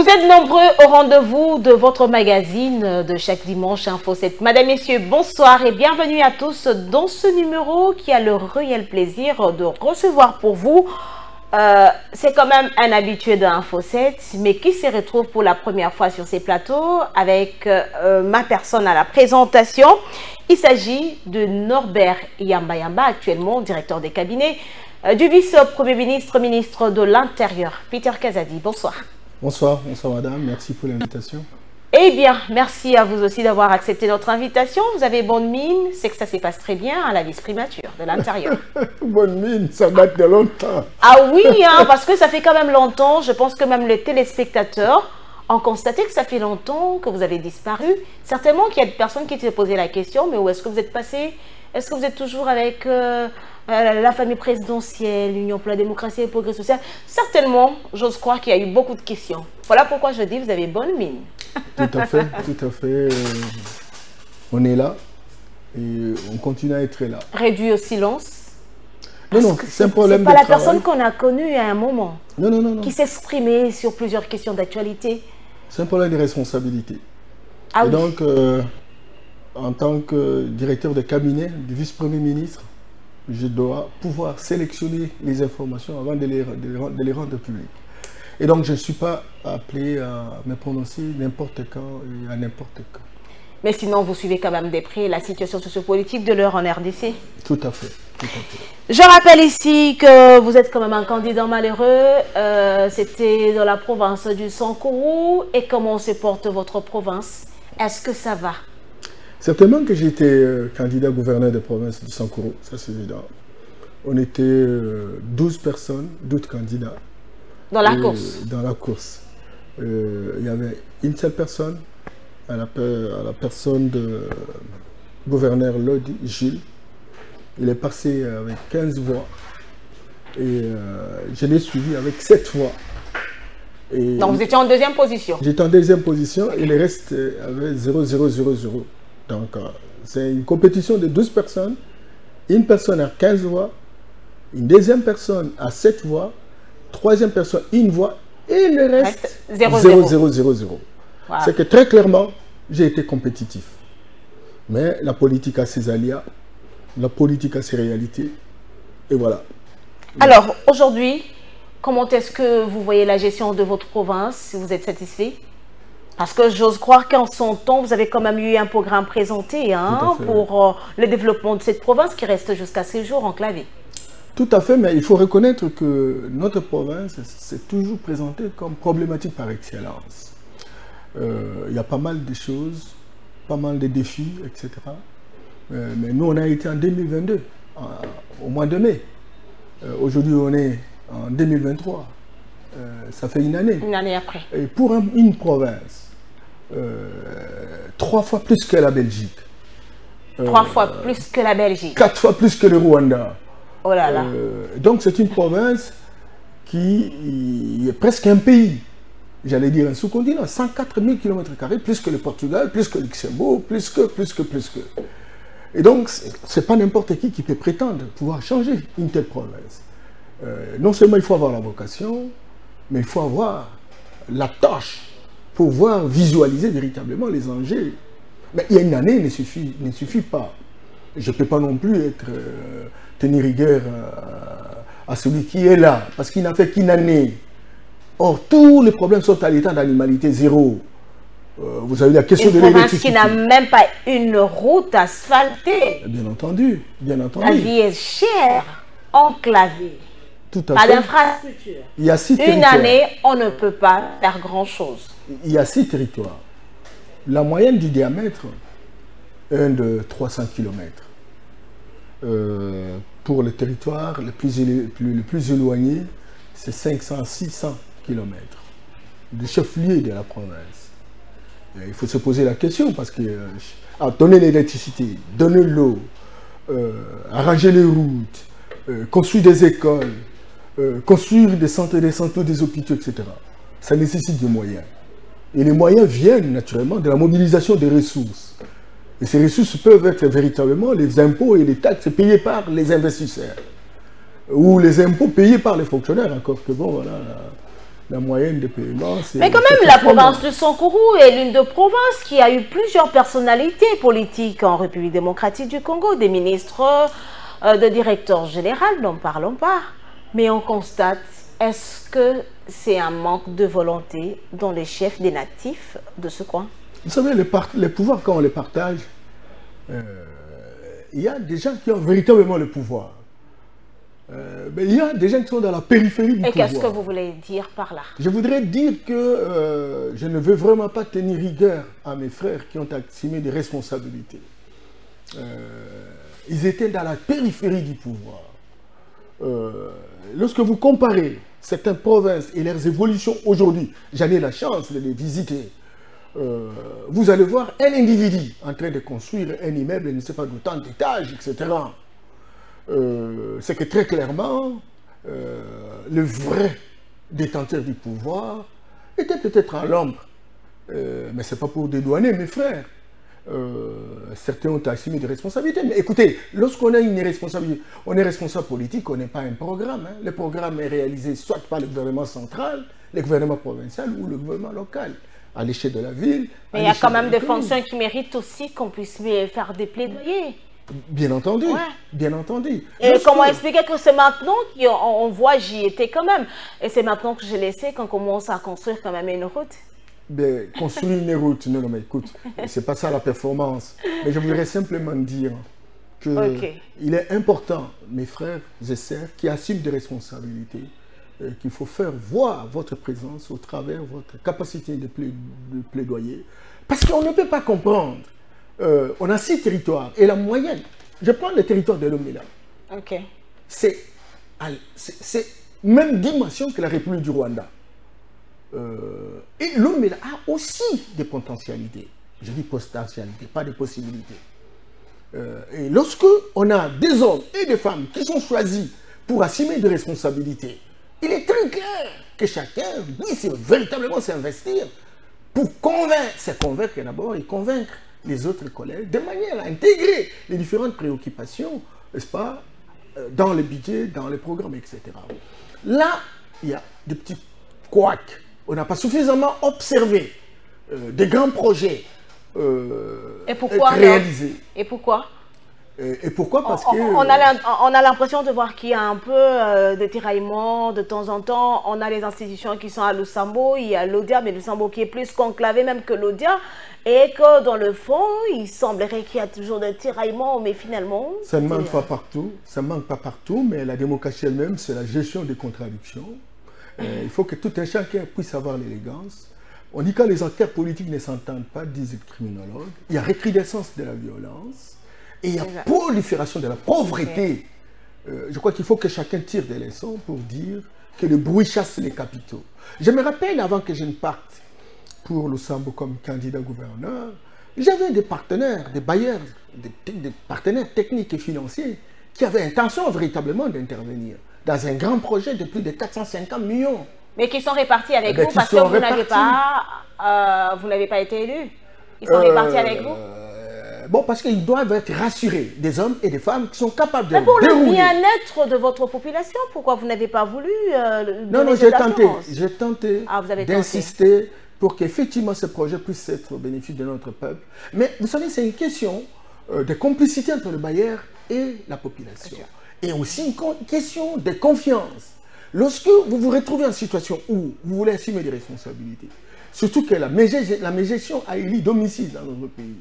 Vous êtes nombreux au rendez-vous de votre magazine de chaque dimanche Info 7. Madame, Messieurs, bonsoir et bienvenue à tous dans ce numéro qui a le réel plaisir de recevoir pour vous. C'est quand même un habitué de Info 7, mais qui se retrouve pour la première fois sur ces plateaux avec ma personne à la présentation. Il s'agit de Norbert Yamba, actuellement directeur des cabinets du vice-premier ministre, ministre de l'Intérieur, Peter Kazadi. Bonsoir. Bonsoir, bonsoir madame, merci pour l'invitation. Eh bien, merci à vous aussi d'avoir accepté notre invitation. Vous avez bonne mine, c'est que ça se passe très bien à la vice-primature de l'Intérieur. Bonne mine, ça date de longtemps. Ah oui, hein, parce que ça fait quand même longtemps, je pense que même les téléspectateurs ont constaté que ça fait longtemps que vous avez disparu. Certainement qu'il y a des personnes qui se posaient la question, mais où est-ce que vous êtes passé? Est-ce que vous êtes toujours avec la famille présidentielle, l'Union pour la démocratie et le progrès social? Certainement, j'ose croire qu'il y a eu beaucoup de questions. Voilà pourquoi je dis vous avez bonne mine. Tout à fait, tout à fait. On est là et on continue à être là. Réduit au silence? Non, c'est un problème de travail. C'est pas la personne qu'on a connue à un moment. Non. Qui s'exprimait sur plusieurs questions d'actualité. C'est un problème de responsabilité. Ah, et oui. donc, en tant que directeur de cabinet du vice-premier ministre, je dois pouvoir sélectionner les informations avant de les rendre publiques. Et donc, je ne suis pas appelé à me prononcer n'importe quand et à n'importe quand. Mais sinon, vous suivez quand même de près la situation sociopolitique de l'heure en RDC. Tout à fait, tout à fait. Je rappelle ici que vous êtes quand même un candidat malheureux. C'était dans la province du Sankourou. Et comment se porte votre province? Est-ce que ça va? Certainement que j'ai été candidat gouverneur de province du Sankourou, ça c'est évident. On était 12 personnes, 12 candidats. Dans la course? Dans la course. Il y avait une seule personne, à la personne de gouverneur Lodi Gilles. Il est passé avec 15 voix. Et je l'ai suivi avec 7 voix. Et donc vous étiez en deuxième position? J'étais en deuxième position et le reste avait 0,000. Donc c'est une compétition de 12 personnes. Une personne a 15 voix. Une deuxième personne a 7 voix. Troisième personne, 1 voix. Et le reste, 0,000. Voilà. C'est que très clairement, j'ai été compétitif. Mais la politique a ses aléas. La politique a ses réalités. Et voilà. Alors, aujourd'hui, comment est-ce que vous voyez la gestion de votre province, si vous êtes satisfait? Parce que j'ose croire qu'en son temps, vous avez quand même eu un programme présenté pour le développement de cette province qui reste jusqu'à ce jour enclavée. Tout à fait, mais il faut reconnaître que notre province s'est toujours présentée comme problématique par excellence. Il y a pas mal de choses, pas mal de défis, etc. Mais nous, on a été en 2022, au mois de mai. Aujourd'hui, on est en 2023. Ça fait une année. Une année après. Et pour une province, 3 fois plus que la Belgique. 3 fois plus que la Belgique. 4 fois plus que le Rwanda. Oh là là. Donc c'est une province qui est presque un pays. J'allais dire un sous-continent. 104 000 km², plus que le Portugal, plus que le Luxembourg, plus que. Et donc, c'est pas n'importe qui peut prétendre pouvoir changer une telle province. Non seulement il faut avoir la vocation, mais il faut avoir la tâche pour pouvoir visualiser véritablement les enjeux. Mais il y a une année ne suffit pas. Je ne peux pas non plus tenir rigueur à celui qui est là, parce qu'il n'a fait qu'une année. Or, tous les problèmes sont à l'état d'animalité zéro. Vous avez la question de l'électricité. Une province qui n'a même pas une route asphaltée. Bien entendu, bien entendu. La vie est chère, enclavée. Tout à pas fait. d'infrastructure. Il y a 6 Une territoires. année, on ne peut pas faire grand-chose. Il y a 6 territoires. La moyenne du diamètre est de 300 km. Pour les territoires les plus éloignés, c'est 500-600 km du chef-lieu de la province. Et il faut se poser la question parce que donner l'électricité, donner l'eau, arranger les routes, construire des écoles, construire des centres de santé, des hôpitaux, etc. Ça nécessite des moyens. Et les moyens viennent naturellement de la mobilisation des ressources. Et ces ressources peuvent être véritablement les impôts et les taxes payés par les investisseurs. Ou les impôts payés par les fonctionnaires, encore que bon, voilà. la moyenne de paiement, c'est... Mais quand même, la province de Sankourou est l'une de provinces qui a eu plusieurs personnalités politiques en République démocratique du Congo, des ministres, de directeurs généraux, n'en parlons pas. Mais on constate, est-ce que c'est un manque de volonté dans les chefs des natifs de ce coin? Vous savez, les pouvoirs, quand on les partage, il y a des gens qui ont véritablement le pouvoir. Mais il y a des gens qui sont dans la périphérie du pouvoir. Et qu'est-ce que vous voulez dire par là? Je voudrais dire que je ne veux vraiment pas tenir rigueur à mes frères qui ont assumé des responsabilités. Ils étaient dans la périphérie du pouvoir. Lorsque vous comparez certaines provinces et leurs évolutions aujourd'hui, j'en ai la chance de les visiter, vous allez voir un individu en train de construire un immeuble, je ne sais pas d'autant d'étages, etc. C'est que très clairement, le vrai détenteur du pouvoir était peut-être en l'ombre. Mais ce n'est pas pour dédouaner mes frères. Certains ont assumé des responsabilités. Mais écoutez, lorsqu'on a une responsabilité, on est responsable politique, on n'est pas un programme. Hein. Le programme est réalisé soit par le gouvernement central, le gouvernement provincial ou le gouvernement local, à l'échelle de la ville. Mais il y a quand même des fonctions qui méritent aussi qu'on puisse faire des plaidoyers. Bien entendu, ouais. Bien entendu. Et comment expliquer que c'est maintenant qu'on voit, j'y étais quand même, et c'est maintenant que j'ai laissé qu'on commence à construire quand même une route? Ben, construire une route, non, mais écoute, c'est pas ça la performance. Mais je voudrais simplement dire que il est important, mes frères et sœurs, qui assument des responsabilités, qu'il faut faire voir votre présence au travers de votre capacité de plaidoyer. Parce qu'on ne peut pas comprendre. On a 6 territoires et la moyenne, je prends le territoire de Lomela. C'est même dimension que la République du Rwanda. Et Lomela a aussi des potentialités. Je dis potentialités, pas des possibilités. Et lorsque on a des hommes et des femmes qui sont choisis pour assumer des responsabilités, il est très clair que chacun puisse véritablement s'investir pour se convaincre d'abord et convaincre les autres collègues, de manière à intégrer les différentes préoccupations, n'est-ce pas, dans le budget, dans les programmes, etc. Là, il y a des petits couacs. On n'a pas suffisamment observé des grands projets réalisés. Et pourquoi? Et pourquoi? Parce que... On a l'impression de voir qu'il y a un peu de tiraillement de temps en temps. On a les institutions qui sont à Lusambo, il y a l'ODIA, mais Lusambo qui est plus conclavé même que l'ODIA. Et que dans le fond, il semblerait qu'il y a toujours des tiraillements, mais finalement... Ça ne manque pas partout, ça ne manque pas partout, mais la démocratie elle-même, c'est la gestion des contradictions. Il faut que tout un chacun puisse avoir l'élégance. On dit que quand les acteurs politiques ne s'entendent pas, disent les criminologues, il y a recrudescence de la violence. Et il y a prolifération de la pauvreté. Je crois qu'il faut que chacun tire des leçons pour dire que le bruit chasse les capitaux. Je me rappelle, avant que je ne parte pour Lusambo comme candidat gouverneur, j'avais des partenaires, des bailleurs, des partenaires techniques et financiers qui avaient intention véritablement d'intervenir dans un grand projet de plus de 450 millions. Mais qui sont répartis avec vous parce que vous n'avez pas été élu. Ils sont répartis avec vous? Bon, parce qu'ils doivent être rassurés, des hommes et des femmes qui sont capables de... Mais pour le bien-être de votre population, pourquoi vous n'avez pas voulu Non, j'ai tenté d'insister pour qu'effectivement ce projet puisse être au bénéfice de notre peuple. Mais vous savez, c'est une question de complicité entre le bailleur et la population. Et aussi une question de confiance. Lorsque vous vous retrouvez en situation où vous voulez assumer des responsabilités, surtout que la mégestion a élu domicile dans notre pays.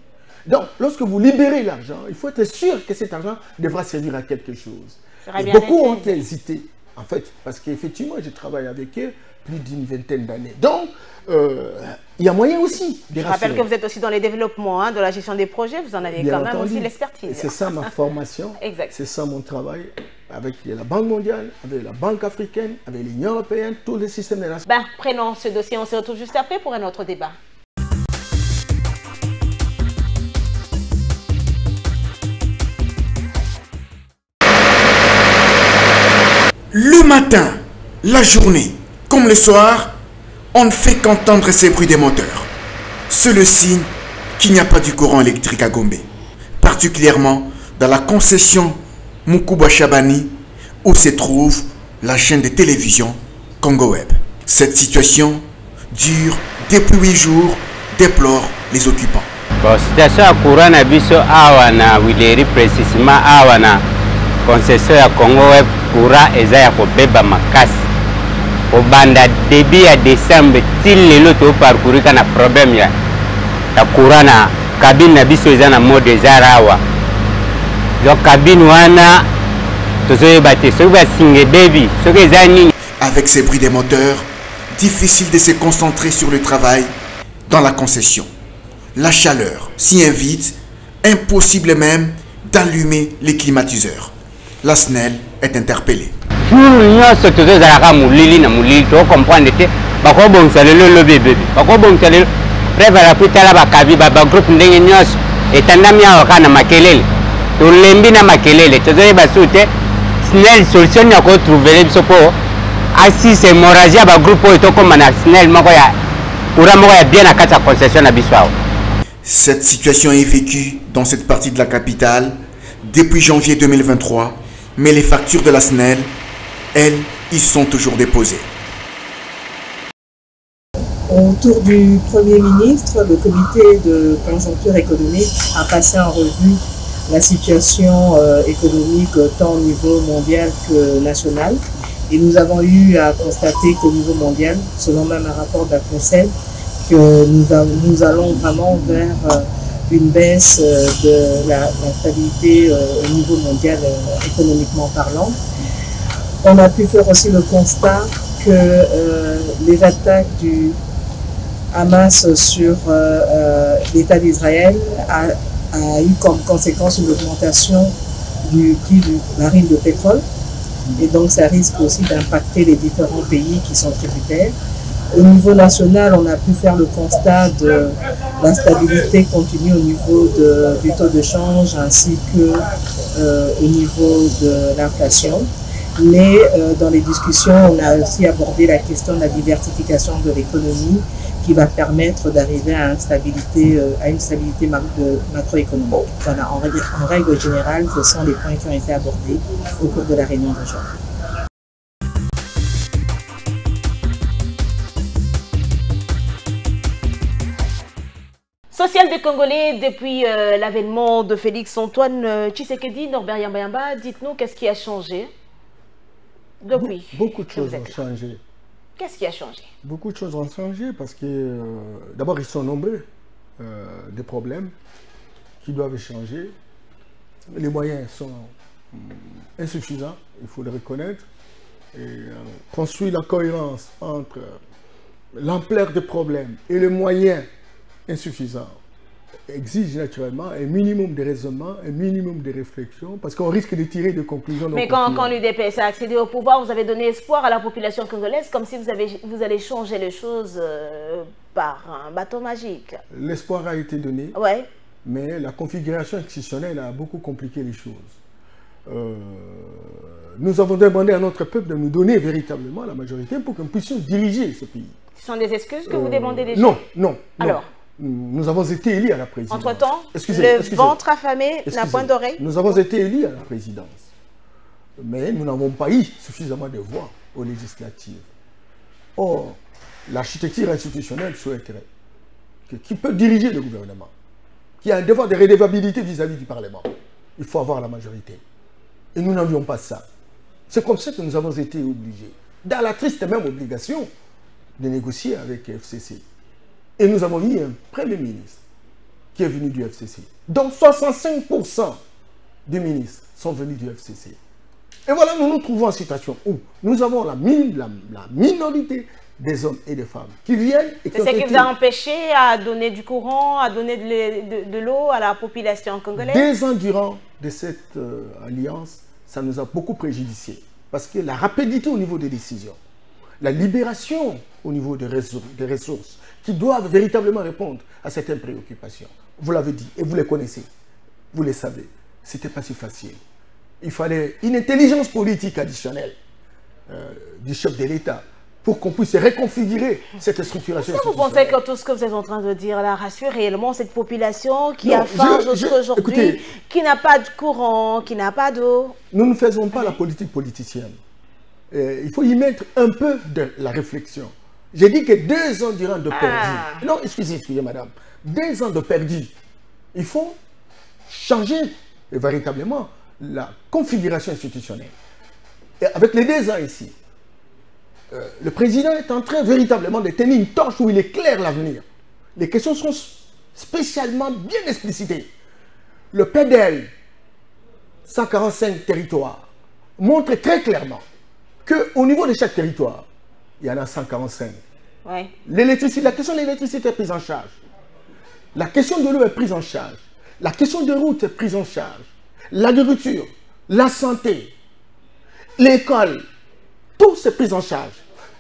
Donc, lorsque vous libérez l'argent, il faut être sûr que cet argent devra servir à quelque chose. Et beaucoup ont hésité, en fait, parce qu'effectivement, je travaille avec eux plus d'une vingtaine d'années. Donc, il y a moyen aussi de rassurer. Je rappelle que vous êtes aussi dans les développements, de la gestion des projets, vous en avez quand même aussi l'expertise. C'est ça ma formation, c'est ça mon travail, avec la Banque mondiale, avec la Banque africaine, avec l'Union européenne, tous les systèmes de la... Prenons ce dossier, on se retrouve juste après pour un autre débat. Le matin, la journée, comme le soir, on ne fait qu'entendre ces bruits des moteurs. C'est le signe qu'il n'y a pas du courant électrique à Gombe, particulièrement dans la concession Mukuba Chabani, où se trouve la chaîne de télévision Congo Web. Cette situation dure depuis 8 jours, déplorent les occupants. Bon, situation à courant na biso awana wileri précisément awana concession ya Congo Web courant eza ya kobeba makasi. Obanda début ya décembre til lelo to parcourir kana problème ya courant na cabine na biso eza na mode ezarawa. Donc cabine wana tozoyeba te soki basinge debi soki eza nini. Avec ces bruits des moteurs, difficile de se concentrer sur le travail dans la concession. La chaleur s'y invite, impossible même d'allumer les climatiseurs. La SNEL est interpellée. Cette situation est vécue dans cette partie de la capitale depuis janvier 2023, mais les factures de la SNEL, elles, y sont toujours déposées. Autour du Premier ministre, le comité de conjoncture économique a passé en revue la situation économique tant au niveau mondial que national. Et nous avons eu à constater qu'au niveau mondial, selon même un rapport d'un conseil, que nous allons vraiment vers une baisse de la stabilité au niveau mondial économiquement parlant. On a pu faire aussi le constat que les attaques du Hamas sur l'État d'Israël a eu comme conséquence une augmentation du prix du baril de pétrole. Et donc ça risque aussi d'impacter les différents pays qui sont tributaires. Au niveau national, on a pu faire le constat de l'instabilité continue au niveau du taux de change ainsi que au niveau de l'inflation. Mais dans les discussions, on a aussi abordé la question de la diversification de l'économie qui va permettre d'arriver à une stabilité macroéconomique. Voilà, en règle générale, ce sont les points qui ont été abordés au cours de la réunion d'aujourd'hui. Social des Congolais, depuis l'avènement de Félix Antoine Tshisekedi, Norbert Yamba, dites-nous qu'est-ce qui a changé depuis. Beaucoup de choses ont changé. Qu'est-ce qui a changé? Beaucoup de choses ont changé parce que d'abord ils sont nombreux, des problèmes qui doivent changer. Les moyens sont insuffisants, il faut le reconnaître. Et construire la cohérence entre l'ampleur des problèmes et les moyens insuffisants exige naturellement un minimum de raisonnement, un minimum de réflexion, parce qu'on risque de tirer des conclusions. Mais quand l'UDPS a accédé au pouvoir, vous avez donné espoir à la population congolaise, comme si vous allez changer les choses par un bateau magique. L'espoir a été donné, ouais. Mais la configuration institutionnelle a beaucoup compliqué les choses. Nous avons demandé à notre peuple de nous donner véritablement la majorité pour que nous puissions diriger ce pays. Ce sont des excuses que vous demandez déjà? Non, non. Alors nous avons été élus à la présidence. Entre-temps, le ventre affamé n'a point d'oreille. Nous avons été élus à la présidence. Mais nous n'avons pas eu suffisamment de voix aux législatives. Or, l'architecture institutionnelle souhaiterait que qui peut diriger le gouvernement, qui a un devoir de redevabilité vis-à-vis du Parlement, il faut avoir la majorité. Et nous n'avions pas ça. C'est comme ça que nous avons été obligés, dans la triste même obligation, de négocier avec FCC. Et nous avons mis un Premier ministre qui est venu du FCC. Donc 65% des ministres sont venus du FCC. Et voilà, nous nous trouvons en situation où nous avons la minorité des hommes et des femmes qui viennent et qui C'est ce qui vous a empêché à donner du courant, à donner de l'eau à la population congolaise? 2 ans durant de cette alliance, ça nous a beaucoup préjudicié. Parce que la rapidité au niveau des décisions, la libération au niveau des ressources qui doivent véritablement répondre à certaines préoccupations. Vous l'avez dit et vous les connaissez, vous les savez. Ce n'était pas si facile. Il fallait une intelligence politique additionnelle du chef de l'État pour qu'on puisse reconfigurer cette structuration. Est-ce que vous pensez que tout ce que vous êtes en train de dire là rassure réellement cette population qui a faim aujourd'hui, qui n'a pas de courant, qui n'a pas d'eau? Nous ne faisons pas la politique politicienne. il faut y mettre un peu de la réflexion. J'ai dit que 2 ans durant de perdu. Non, excusez, madame. 2 ans de perdu. Il faut changer véritablement la configuration institutionnelle. Et avec les 2 ans ici, le président est en train véritablement de tenir une torche où il éclaire l'avenir. Les questions sont spécialement bien explicitées. Le PDL, 145 territoires, montre très clairement qu'au niveau de chaque territoire, il y en a 145. Ouais. L'électricité, la question de l'électricité est prise en charge. La question de l'eau est prise en charge. La question de route est prise en charge. L'agriculture, la santé, l'école, tout c'est pris en charge.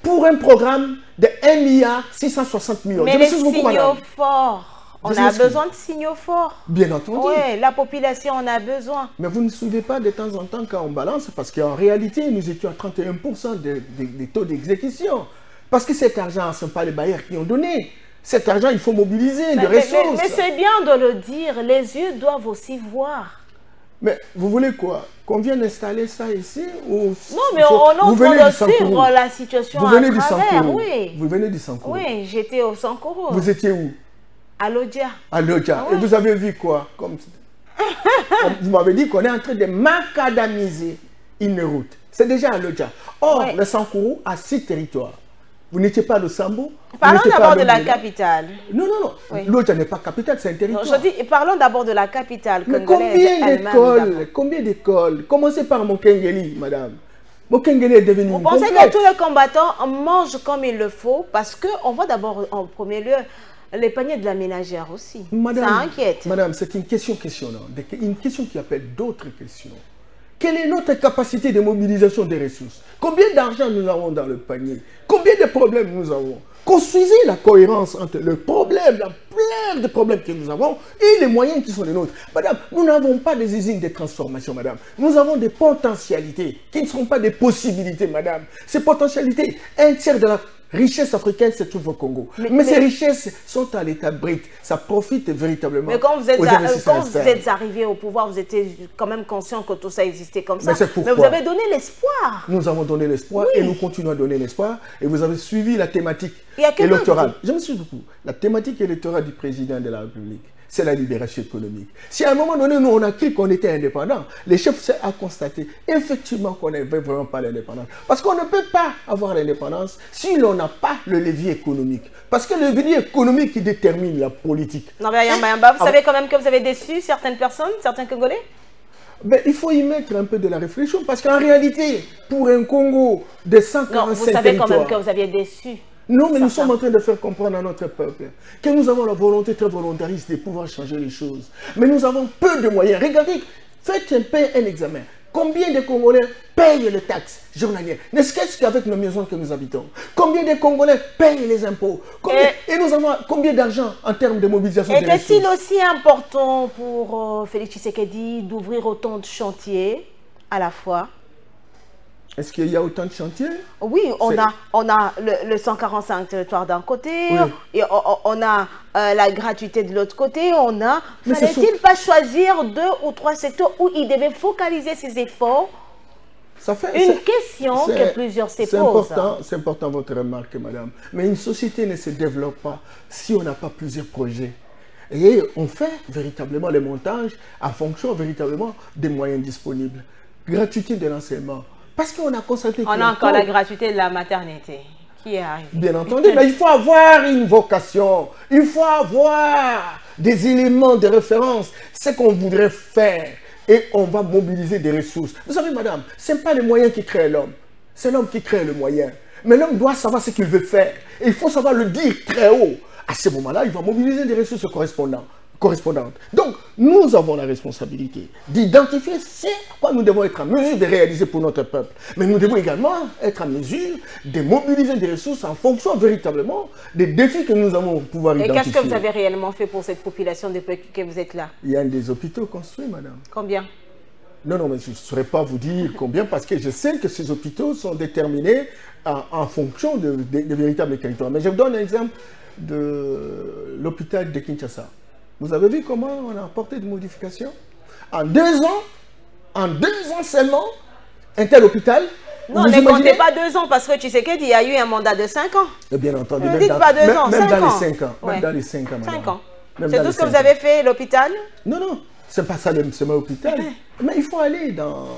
Pour un programme de 1,660 milliard. Mais les signaux forts, on a besoin de signaux forts. Bien entendu. Oui, la population en a besoin. Mais vous ne suivez pas de temps en temps quand on balance, parce qu'en réalité, nous étions à 31% des taux d'exécution. Parce que cet argent, ce ne sont pas les bailleurs qui ont donné. Cet argent, il faut mobiliser des ressources. Mais c'est bien de le dire, les yeux doivent aussi voir. Mais vous voulez quoi? Qu'on vienne installer ça ici ou... Non, mais on est en train de suivre la situation à travers, oui. Vous venez du Sankourou? Oui, j'étais au Sankourou. Vous étiez où? À Lodja. À Lodja. Oui. Et vous avez vu quoi? Comme... vous m'avez dit qu'on est en train de macadamiser une route. C'est déjà à Lodja. Or, le Sankourou a 6 territoires. Vous n'étiez pas de Sambo. Parlons d'abord de la capitale. Non, non, non. Oui. L'autre n'est pas capitale, c'est un territoire. Non, je dis, parlons d'abord de la capitale. Mais combien d'écoles? Commencez par Mokengeli, madame. Mokengeli est devenu Vous pensez que tous les combattants mangent comme il le faut? Parce qu'on voit d'abord, en premier lieu, les paniers de la ménagère aussi. Madame, ça inquiète. Madame, c'est une question questionnante. Une question qui appelle d'autres questions. Quelle est notre capacité de mobilisation des ressources? Combien d'argent nous avons dans le panier? Combien de problèmes nous avons? Construisez la cohérence entre le problème, la pleine de problèmes que nous avons et les moyens qui sont les nôtres. Madame, nous n'avons pas des usines de transformation, madame. Nous avons des potentialités qui ne sont pas des possibilités, madame. Ces potentialités, un tiers de la richesse africaine se trouve au Congo. Mais ces richesses sont à l'état brut. Ça profite véritablement. Mais quand vous êtes arrivé au pouvoir, vous étiez quand même conscient que tout ça existait comme ça. Mais vous avez donné l'espoir. Nous avons donné l'espoir et nous continuons à donner l'espoir. Et vous avez suivi la thématique électorale. Je me suis beaucoup. La thématique électorale du président de la République, c'est la libération économique. Si à un moment donné, nous, on a cru qu'on était indépendant, les chefs ont constaté effectivement qu'on n'avait vraiment pas l'indépendance. Parce qu'on ne peut pas avoir l'indépendance si l'on n'a pas le levier économique. Parce que le levier économique qui détermine la politique. Non, mais Mayamba, vous savez quand même que vous avez déçu certaines personnes, certains Congolais? Ben, il faut y mettre un peu de la réflexion. Parce qu'en réalité, pour un Congo de 145 territoires... Non, vous savez quand même que vous aviez déçu. Non, mais nous sommes en train de faire comprendre à notre peuple que nous avons la volonté très volontariste de pouvoir changer les choses. Mais nous avons peu de moyens. Regardez, faites un examen. Combien de Congolais payent les taxes journalières? N'est-ce qu'avec nos maisons que nous habitons? Combien de Congolais payent les impôts? Et nous avons combien d'argent en termes de mobilisation des ressources? Était-il aussi important pour Félix Tshisekedi d'ouvrir autant de chantiers à la fois? Est-ce qu'il y a autant de chantiers? Oui, on a le 145 territoires d'un côté, oui. Et on a la gratuité de l'autre côté, on a... Fallait-il pas choisir 2 ou 3 secteurs où il devait focaliser ses efforts? Ça fait une question que plusieurs se posent. C'est important votre remarque, madame. Mais une société ne se développe pas si on n'a pas plusieurs projets. Et on fait véritablement les montages en fonction véritablement des moyens disponibles. Gratuité de l'enseignement. Parce qu'on a constaté... On a encore la gratuité de la maternité qui est arrivée. Bien entendu, mais il faut avoir une vocation. Il faut avoir des éléments de référence. Ce qu'on voudrait faire. Et on va mobiliser des ressources. Vous savez, madame, ce n'est pas les moyens qui créent l'homme. C'est l'homme qui crée le moyen. Mais l'homme doit savoir ce qu'il veut faire. Et il faut savoir le dire très haut. À ce moment-là, il va mobiliser des ressources correspondantes. Donc, nous avons la responsabilité d'identifier ce à quoi nous devons être en mesure de réaliser pour notre peuple. Mais nous devons également être en mesure de mobiliser des ressources en fonction véritablement des défis que nous allons pouvoir identifier. Et qu'est-ce que vous avez réellement fait pour cette population depuis que vous êtes là? Il y a des hôpitaux construits, madame. Combien? Non, mais je ne saurais pas vous dire combien parce que je sais que ces hôpitaux sont déterminés en fonction de véritables territoires. Mais je vous donne un exemple de l'hôpital de Kinshasa. Vous avez vu comment on a apporté des modifications? En 2 ans seulement, un tel hôpital, Non, ne comptez pas 2 ans parce que tu sais qu'il y a eu un mandat de 5 ans. Et bien entendu, Ne dites pas 2 ans, 5 ans. Même dans les 5 ans. Ouais. Même dans les 5 ans. 5 ans. Même C'est dans tout les ce que 5 vous avez fait, l'hôpital? Non, non. C'est pas ça, c'est l'hôpital. Mais il faut aller dans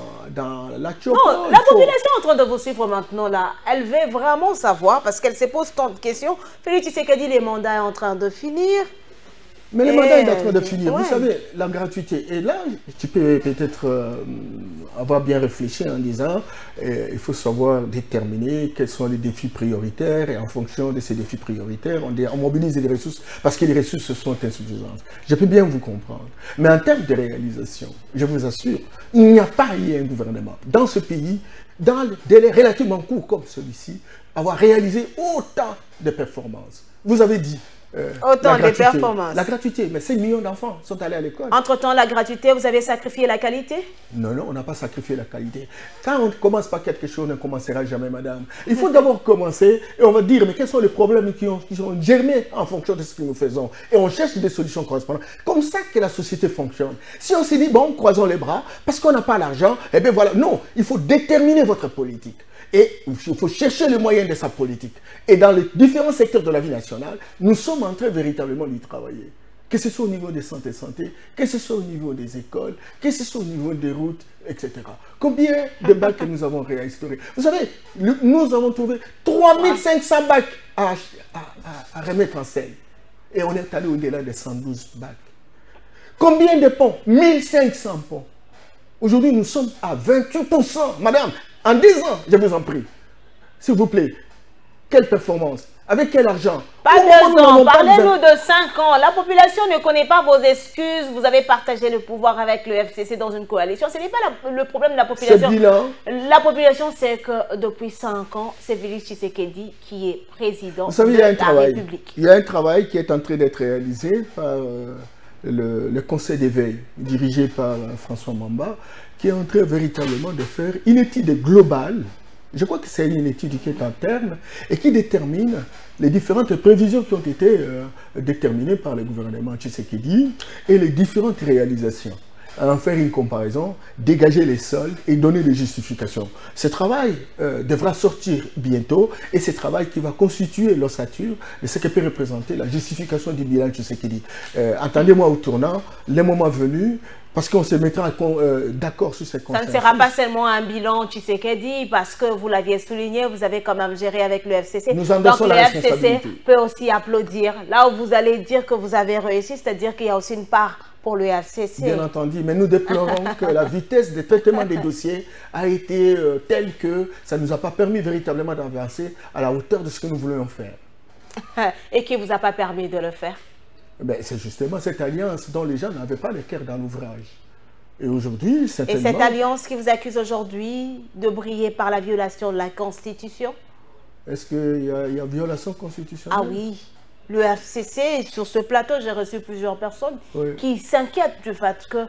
la chopo. Non, la population est en train de vous suivre maintenant là. Elle veut vraiment savoir parce qu'elle se pose tant de questions. Félix Tshisekedi, les mandats sont en train de finir. Mais le mandat est en train de finir. Ouais. Vous savez, la gratuité. Et là, tu peux peut-être avoir bien réfléchi en disant il faut savoir déterminer quels sont les défis prioritaires et en fonction de ces défis prioritaires, on mobilise les ressources parce que les ressources sont insuffisantes. Je peux bien vous comprendre. Mais en termes de réalisation, je vous assure, il n'y a pas eu un gouvernement dans ce pays, dans des délais relativement courts comme celui-ci, avoir réalisé autant de performances. Vous avez dit autant de performances. La gratuité, mais 5 millions d'enfants sont allés à l'école. Entre-temps, la gratuité, vous avez sacrifié la qualité? Non, non, on n'a pas sacrifié la qualité. Quand on ne commence pas quelque chose, on ne commencera jamais, madame. Il faut d'abord commencer et on va dire, mais quels sont les problèmes qui ont germé en fonction de ce que nous faisons. Et on cherche des solutions correspondantes. Comme ça que la société fonctionne. Si on se dit, bon, croisons les bras, parce qu'on n'a pas l'argent, eh bien voilà. Non, il faut déterminer votre politique. Et il faut chercher les moyens de sa politique. Et dans les différents secteurs de la vie nationale, nous sommes en train véritablement d'y travailler. Que ce soit au niveau des santé, que ce soit au niveau des écoles, que ce soit au niveau des routes, etc. Combien de bacs que nous avons réinstaurés? Vous savez, nous avons trouvé 3500 bacs à remettre en selle. Et on est allé au-delà des 112 bacs. Combien de ponts? 1500 ponts. Aujourd'hui, nous sommes à 28%. Madame, en 10 ans, je vous en prie. S'il vous plaît, quelle performance? Avec quel argent? Pas 2 ans, parlez-nous de 5 ans. La population ne connaît pas vos excuses. Vous avez partagé le pouvoir avec le FCC dans une coalition. Ce n'est pas le problème de la population. La population sait que depuis 5 ans, c'est Félix Tshisekedi qui est président de la République. Il y a un travail qui est en train d'être réalisé par le Conseil d'éveil, dirigé par François Mamba, qui est en train véritablement de faire une étude globale. Je crois que c'est une étude qui est en terme et qui détermine les différentes prévisions qui ont été déterminées par le gouvernement Tshisekedi et les différentes réalisations. En faire une comparaison, dégager les soldes et donner des justifications. Ce travail devra sortir bientôt et ce travail qui va constituer l'ossature de ce que peut représenter la justification du bilan Tshisekedi. Attendez-moi au tournant, le moment venu, parce qu'on se mettra d'accord sur cette consensus. Ça ne sera pas seulement un bilan Tshisekedi, parce que vous l'aviez souligné, vous avez quand même géré avec le FCC. Nous endossons la responsabilité. Donc le FCC peut aussi applaudir. Là où vous allez dire que vous avez réussi, c'est-à-dire qu'il y a aussi une part pour le FCC. Bien entendu, mais nous déplorons que la vitesse de traitement des dossiers a été telle que ça ne nous a pas permis véritablement d'avancer à la hauteur de ce que nous voulions faire. Et qui ne vous a pas permis de le faire? C'est justement cette alliance dont les gens n'avaient pas le cœur dans l'ouvrage. Et aujourd'hui, certainement... Et cette alliance qui vous accuse aujourd'hui de briller par la violation de la Constitution? Est-ce qu'il y a violation constitutionnelle? Ah oui. Le FCC, sur ce plateau, j'ai reçu plusieurs personnes qui s'inquiètent du fait que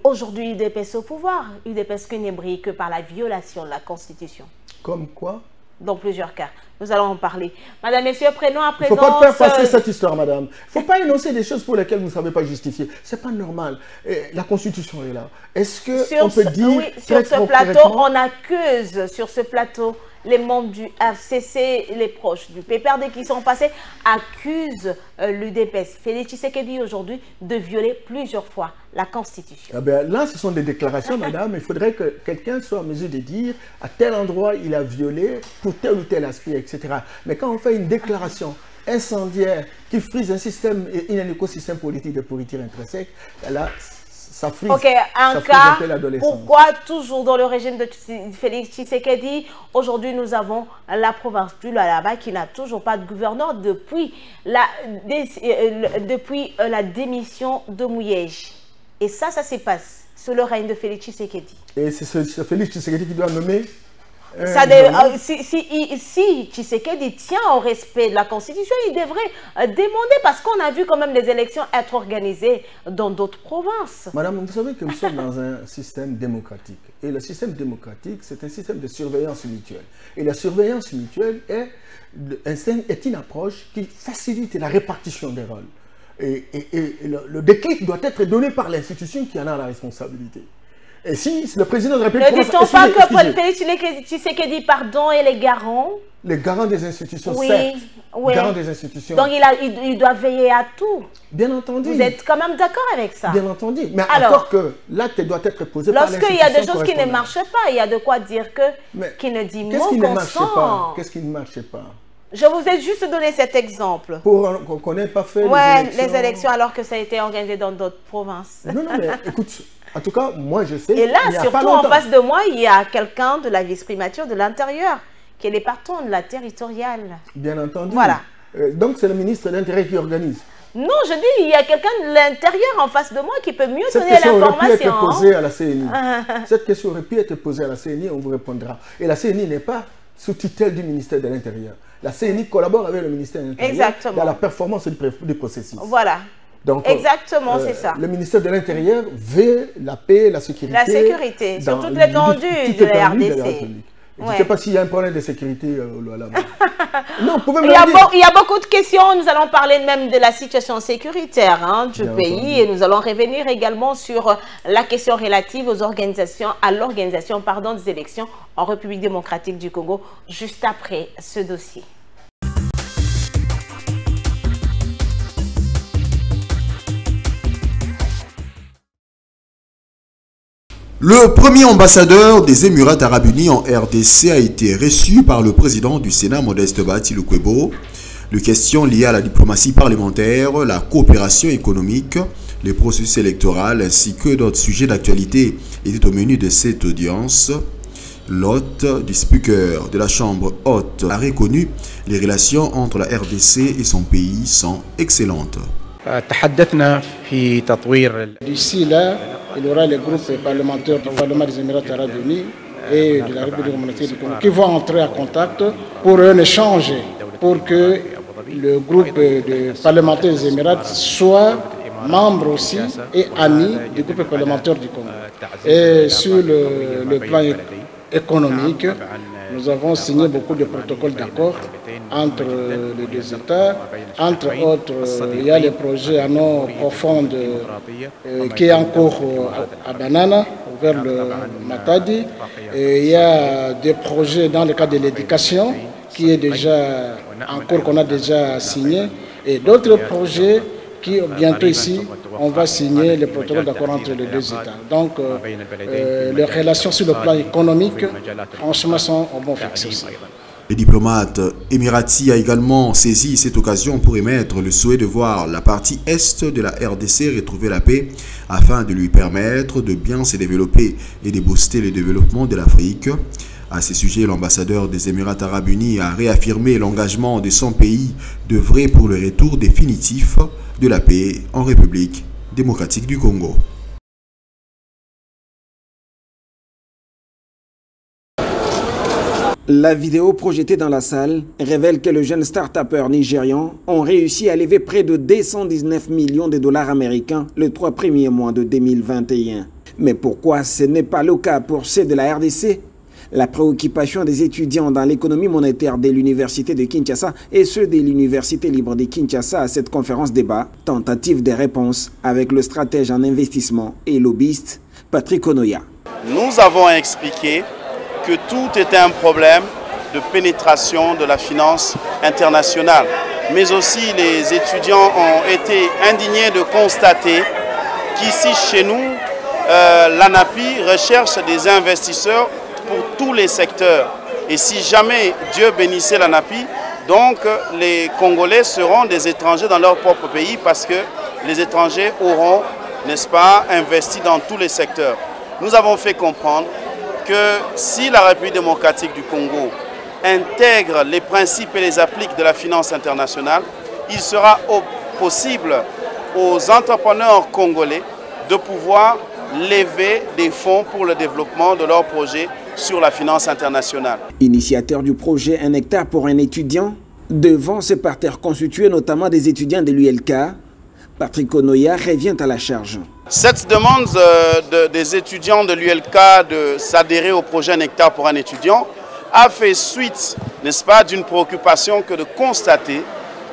aujourd'hui, UDPS au pouvoir. UDPS qui ne brille que par la violation de la Constitution. Comme quoi? Dans plusieurs cas. Nous allons en parler. Madame, messieurs, prenons à présent... Il ne faut pas faire passer cette histoire, madame. Il ne faut pas énoncer des choses pour lesquelles vous ne savez pas justifier. Ce n'est pas normal. La Constitution est là. Est-ce qu'on peut dire... Oui, sur ce plateau, on accuse, sur ce plateau, les membres du FCC, les proches du PPRD qui sont passés, accusent l'UDPS, Félix Tshisekedi aujourd'hui, de violer plusieurs fois la Constitution. Ah ben là, ce sont des déclarations, madame. Il faudrait que quelqu'un soit en mesure de dire à tel endroit il a violé pour tel ou tel aspect, etc. Mais quand on fait une déclaration incendiaire qui frise un système et un écosystème politique de pourriture intrinsèque, là, ça frise, un cas, pourquoi toujours dans le régime de Félix Tshisekedi, aujourd'hui nous avons la province du Lualaba qui n'a toujours pas de gouverneur depuis la démission de Mouyej. Et ça se passe sous le règne de Félix Tshisekedi. Et c'est ce Félix Tshisekedi qui doit nommer si Tshisekedi tient au respect de la Constitution, il devrait demander, parce qu'on a vu quand même les élections être organisées dans d'autres provinces. Madame, vous savez que nous sommes dans un système démocratique. Et le système démocratique, c'est un système de surveillance mutuelle. Et la surveillance mutuelle est une approche qui facilite la répartition des rôles. Et le déclic doit être donné par l'institution qui en a la responsabilité. Et si le président de la République... Ne dit-on pas que Paul Félix Tshisekedi, pardon, est les garants? Les garants des institutions, oui, certes. Oui. Garants des institutions. Donc il doit veiller à tout. Bien entendu. Vous êtes quand même d'accord avec ça? Bien entendu. Mais alors, encore que l'acte doit être posé par l'institution. Lorsqu'il y a des choses qui ne marchent pas, il y a de quoi dire qui ne dit mot consent. Qu'est-ce qui ne marchait pas? Je vous ai juste donné cet exemple. Pour qu'on n'ait pas fait les élections alors que ça a été organisé dans d'autres provinces. Non, mais écoute, en tout cas, moi je sais. Et là, surtout en face de moi, il y a quelqu'un de la vice-primature de l'Intérieur, qui est le patron de la territoriale. Bien entendu. Voilà. Donc c'est le ministre de l'Intérieur qui organise. Non, je dis, il y a quelqu'un de l'Intérieur en face de moi qui peut mieux donner l'information. Cette question aurait pu être posée à la CNI. Cette question aurait pu être posée à la CNI, on vous répondra. Et la CNI n'est pas sous tutelle du ministère de l'Intérieur. La CNI collabore avec le ministère de l'Intérieur dans la performance du processus. Voilà. Donc, exactement, c'est ça. Le ministère de l'Intérieur veut la paix, la sécurité. La sécurité, sur toute l'étendue de la RDC. Je ne sais pas s'il y a un problème de sécurité là-bas. Non, il y a beaucoup de questions. Nous allons parler même de la situation sécuritaire du pays. Et nous allons revenir également sur la question relative à l'organisation des élections en République démocratique du Congo, juste après ce dossier. Le premier ambassadeur des Émirats Arabes Unis en RDC a été reçu par le président du Sénat, Modeste Bahati Lukwebo. Les questions liées à la diplomatie parlementaire, la coopération économique, les processus électoraux ainsi que d'autres sujets d'actualité étaient au menu de cette audience. L'hôte du speaker de la Chambre haute a reconnu les relations entre la RDC et son pays sont excellentes. D'ici là, il y aura les groupes parlementaires du Parlement des Émirats Arabes Unis et de la République démocratique du Congo qui vont entrer en contact pour un échange, pour que le groupe de parlementaires des Émirats soit membre aussi et ami du groupe parlementaire du Congo. Et sur le plan économique, nous avons signé beaucoup de protocoles d'accord entre les deux États. Entre autres, il y a les projets en eau profonde qui est en cours à Banana, vers le Matadi. Et il y a des projets dans le cadre de l'éducation qui est déjà en cours, qu'on a déjà signé. Et d'autres projets qui, bientôt ici, on va signer le protocole d'accord entre les deux États. Donc, les relations sur le plan économique, franchement, sont au bon fixe aussi. Le diplomate émirati a également saisi cette occasion pour émettre le souhait de voir la partie est de la RDC retrouver la paix afin de lui permettre de bien se développer et de booster le développement de l'Afrique. À ce sujet, l'ambassadeur des Émirats Arabes Unis a réaffirmé l'engagement de son pays d'œuvrer pour le retour définitif de la paix en République démocratique du Congo. La vidéo projetée dans la salle révèle que les jeunes start-upers nigérians ont réussi à lever près de 219 millions de dollars américains les 3 premiers mois de 2021. Mais pourquoi ce n'est pas le cas pour ceux de la RDC? La préoccupation des étudiants dans l'économie monétaire de l'Université de Kinshasa et ceux de l'Université libre de Kinshasa à cette conférence débat, tentative de réponse avec le stratège en investissement et lobbyiste Patrick Onoya. Nous avons expliqué que tout était un problème de pénétration de la finance internationale. Mais aussi les étudiants ont été indignés de constater qu'ici chez nous, l'ANAPI recherche des investisseurs pour tous les secteurs. Et si jamais Dieu bénissait l'ANAPI, donc les Congolais seront des étrangers dans leur propre pays parce que les étrangers auront, n'est-ce pas, investi dans tous les secteurs. Nous avons fait comprendre que si la République démocratique du Congo intègre les principes et les applique de la finance internationale, il sera possible aux entrepreneurs congolais de pouvoir lever des fonds pour le développement de leurs projets sur la finance internationale. Initiateur du projet Un hectare pour un étudiant, devant ce parterre constitué notamment des étudiants de l'ULK, Patrick Onoya revient à la charge. Cette demande des étudiants de l'ULK de s'adhérer au projet Un hectare pour un étudiant a fait suite, n'est-ce pas, d'une préoccupation que de constater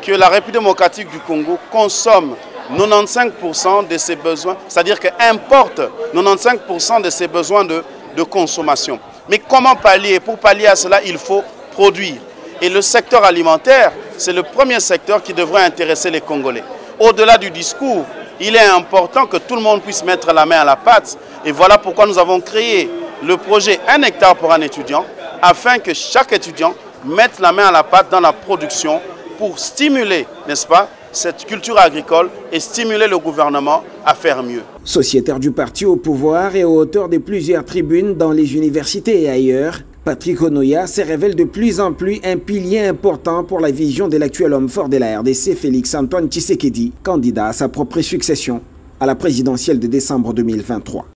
que la République démocratique du Congo consomme 95% de ses besoins, c'est-à-dire qu'elle importe 95% de ses besoins de consommation. Mais comment pallier? Pour pallier à cela, il faut produire. Et le secteur alimentaire, c'est le premier secteur qui devrait intéresser les Congolais. Au-delà du discours, il est important que tout le monde puisse mettre la main à la pâte. Et voilà pourquoi nous avons créé le projet 1 hectare pour un étudiant, afin que chaque étudiant mette la main à la pâte dans la production pour stimuler, n'est-ce pas, cette culture agricole et stimuler le gouvernement à faire mieux. Sociétaire du parti au pouvoir et auteur de plusieurs tribunes dans les universités et ailleurs, Patrick Onoya se révèle de plus en plus un pilier important pour la vision de l'actuel homme fort de la RDC, Félix-Antoine Tshisekedi, candidat à sa propre succession à la présidentielle de décembre 2023.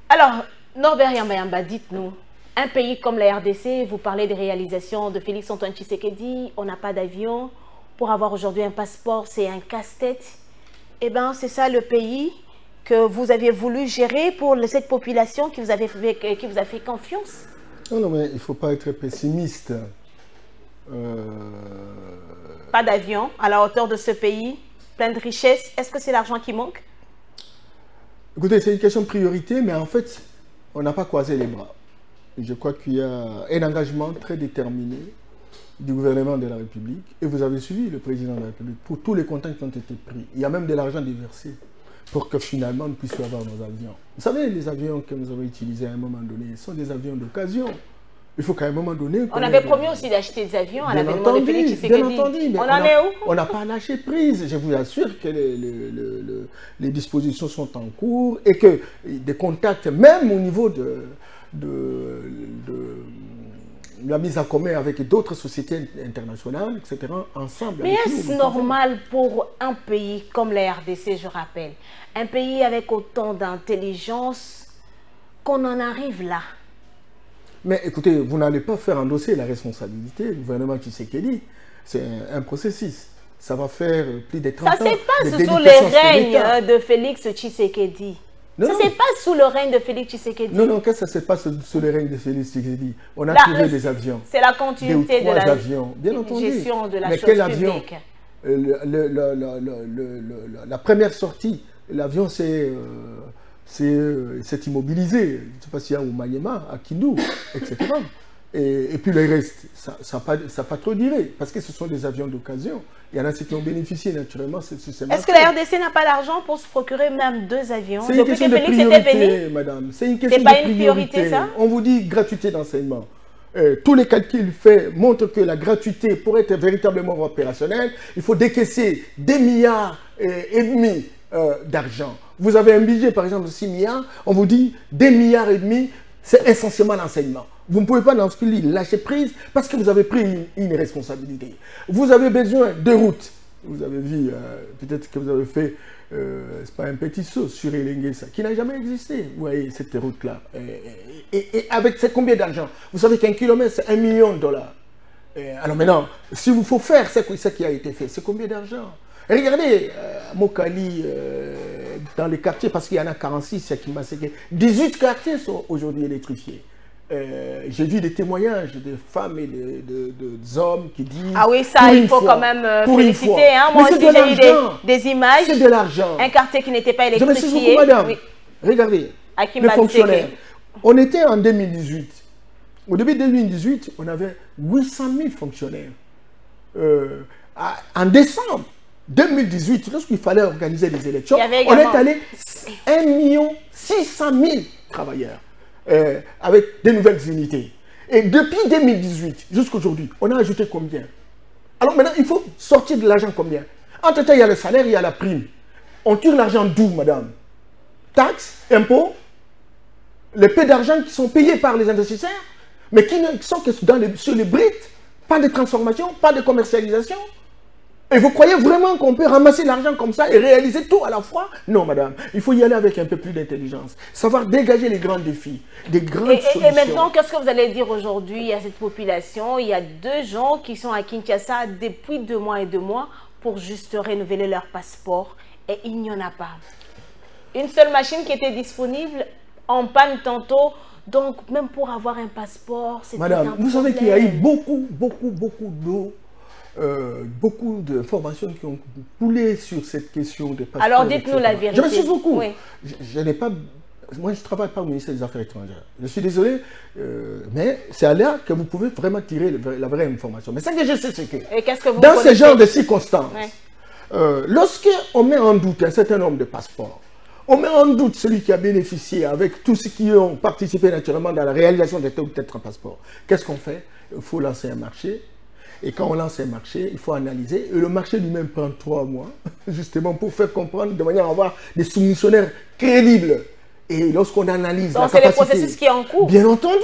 Alors, Norbert Yamba, dites-nous, un pays comme la RDC, vous parlez des réalisations de Félix-Antoine Tshisekedi, on n'a pas d'avion, pour avoir aujourd'hui un passeport, c'est un casse-tête. Eh bien, c'est ça le pays que vous aviez voulu gérer pour cette population qui vous a fait confiance? Non, mais il ne faut pas être pessimiste. Pas d'avion à la hauteur de ce pays, plein de richesses. Est-ce que c'est l'argent qui manque? Écoutez, c'est une question de priorité, mais en fait, on n'a pas croisé les bras. Je crois qu'il y a un engagement très déterminé du gouvernement de la République, et vous avez suivi le président de la République pour tous les contacts qui ont été pris. Il y a même de l'argent déversé pour que finalement nous puissions avoir nos avions. Vous savez, les avions que nous avons utilisés à un moment donné sont des avions d'occasion. Il faut qu'à un moment donné... On avait promis aussi d'acheter des avions à l'avènement de Félix Tshisekedi. Bien entendu, mais on en est où? On n'a pas lâché prise. Je vous assure que les dispositions sont en cours et que des contacts, même au niveau de la mise en commun avec d'autres sociétés internationales, etc., ensemble. Mais est-ce normal pour un pays comme la RDC, je rappelle, un pays avec autant d'intelligence, qu'on en arrive là? Mais écoutez, vous n'allez pas faire endosser la responsabilité du gouvernement Tshisekedi. C'est un processus. Ça va faire plus de 30 ans. Ça ne se passe sous le règne de Félix Tshisekedi. Ça ne se passe sous le règne de Félix Tshisekedi. Non, qu'est-ce que ça se passe sous le règne de Félix Tshisekedi? On a trouvé des avions. C'est la continuité de la gestion de la chose publique. Avion? La première sortie, l'avion s'est immobilisé. Je ne sais pas s'il y a au Maniema, à Kindu, etc. Et puis le reste, ça n'a pas trop duré, parce que ce sont des avions d'occasion. Il y en a ceux qui ont bénéficié naturellement. Est-ce que la RDC n'a pas d'argent pour se procurer même 2 avions? C'est une question de priorité, madame. C'est une question de priorité. C'est pas une priorité, ça? On vous dit gratuité d'enseignement. Tous les calculs faits montrent que la gratuité, pour être véritablement opérationnelle, il faut décaisser 2,5 milliards d'argent. Vous avez un budget, par exemple, de 6 milliards, on vous dit 2,5 milliards, c'est essentiellement l'enseignement. Vous ne pouvez pas dans ce pays lâcher prise parce que vous avez pris une responsabilité. Vous avez besoin de routes. Vous avez vu, peut-être que vous avez fait, c'est pas un petit saut sur Elengesa, qui n'a jamais existé. Vous voyez cette route-là. Et avec combien d'argent? Vous savez qu'un kilomètre, c'est $1 million. Alors maintenant, si vous faut faire ce qui a été fait, c'est combien d'argent? Regardez, Mokali, dans les quartiers, parce qu'il y en a 46, qui m'a 18 quartiers sont aujourd'hui électrifiés. J'ai vu des témoignages de femmes et d'hommes qui disent... Ah oui, ça, il faut quand même féliciter. Hein. Moi aussi, j'ai eu des images. C'est de l'argent. Un quartier qui n'était pas électrifié. Je me suis beaucoup, madame. Oui. Regardez, les fonctionnaires. On était en 2018. Au début de 2018, on avait 800 000 fonctionnaires. En décembre 2018, lorsqu'il fallait organiser les élections, on est allé 1 600 000 travailleurs. Avec des nouvelles unités. Et depuis 2018 jusqu'à aujourd'hui, on a ajouté combien? Alors maintenant, il faut sortir de l'argent combien? Entre-temps, il y a le salaire, il y a la prime. On tire l'argent d'où, madame? Taxes, impôts, les peu d'argent qui sont payés par les investisseurs, mais qui ne sont que sur les briques, pas de transformation, pas de commercialisation. Et vous croyez vraiment qu'on peut ramasser l'argent comme ça et réaliser tout à la fois? Non, madame. Il faut y aller avec un peu plus d'intelligence. Savoir dégager les grands défis, des grandes solutions. Et maintenant, qu'est-ce que vous allez dire aujourd'hui à cette population? Il y a 2 gens qui sont à Kinshasa depuis 2 mois et 2 mois pour juste renouveler leur passeport. Et il n'y en a pas. Une seule machine qui était disponible en panne tantôt Donc, même pour avoir un passeport, c'est Madame, vous savez qu'il y a eu beaucoup d'informations qui ont coulé sur cette question des passeports. Alors, dites-nous la vérité. Je me suis beaucoup. Oui. Je n'ai pas... Moi, je ne travaille pas au ministère des Affaires étrangères. Je suis désolé, mais c'est à là que vous pouvez vraiment tirer la vraie information. Mais ce que je sais, c'est que, dans ce genre de circonstances, lorsqu'on met en doute un certain nombre de passeports, on met en doute celui qui a bénéficié avec tous ceux qui ont participé naturellement dans la réalisation de tel ou tel passeport. Qu'est-ce qu'on fait? Il faut lancer un marché. Et quand on lance un marché, il faut analyser. Et le marché lui-même prend 3 mois, justement, pour faire comprendre, de manière à avoir des soumissionnaires crédibles. Et lorsqu'on analyse la capacité... Donc, c'est le processus qui est en cours. Bien entendu,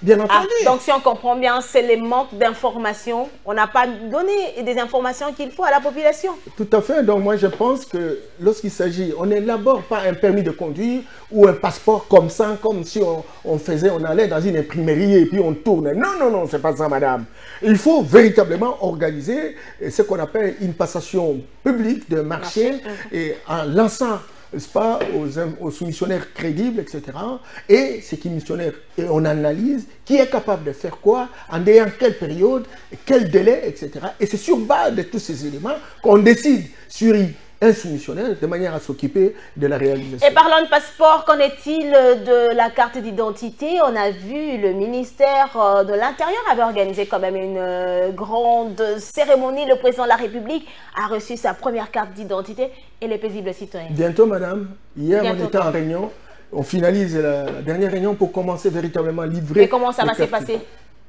bien entendu. Donc, si on comprend bien, c'est les manques d'informations. On n'a pas donné des informations qu'il faut à la population. Tout à fait. Donc, moi, je pense que lorsqu'il s'agit, on n'élabore pas un permis de conduire ou un passeport comme ça, comme si on allait dans une imprimerie et puis on tourne. Non, non, non, c'est pas ça, madame. Il faut véritablement organiser ce qu'on appelle une passation publique de marché et en lançant, n'est-ce pas, aux soumissionnaires crédibles, etc. Et ces missionnaires, et on analyse qui est capable de faire quoi, en ayant quelle période, quel délai, etc. Et c'est sur base de tous ces éléments qu'on décide sur un soumissionnaire de manière à s'occuper de la réalisation. Et parlant de passeport, qu'en est-il de la carte d'identité? On a vu le ministère de l'Intérieur avait organisé quand même une grande cérémonie. Le président de la République a reçu sa première carte d'identité et les paisibles citoyens. Bientôt, madame. Hier, on était en réunion. On finalise la dernière réunion pour commencer véritablement à livrer. Et comment ça va se passer?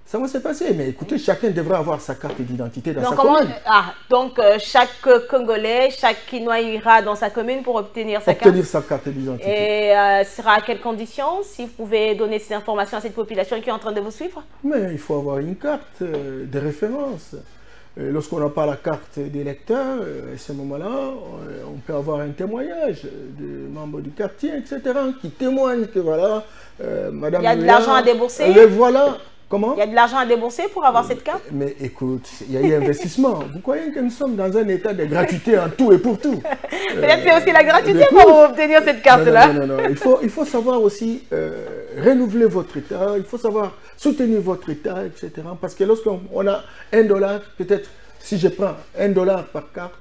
Ça va se passer, mais écoutez, chacun devrait avoir sa carte d'identité dans sa commune. Donc, chaque Congolais, chaque Kinois ira dans sa commune pour obtenir sa carte d'identité. Et sera à quelles conditions? Si vous pouvez donner ces informations à cette population qui est en train de vous suivre? Mais il faut avoir une carte de référence. Lorsqu'on n'a pas la carte d'électeur, à ce moment-là, on peut avoir un témoignage de membres du quartier, etc., qui témoignent que voilà, madame... Il y a de l'argent à débourser. Voilà. Comment? Il y a de l'argent à débourser pour avoir cette carte? Mais écoute, il y a eu investissement. Vous croyez que nous sommes dans un état de gratuité en tout et pour tout? Peut-être c'est aussi la gratuité pour obtenir cette carte-là. Non. Il faut savoir aussi renouveler votre état, il faut savoir soutenir votre état, etc. Parce que lorsqu'on a $1, peut-être, si je prends $1 par carte,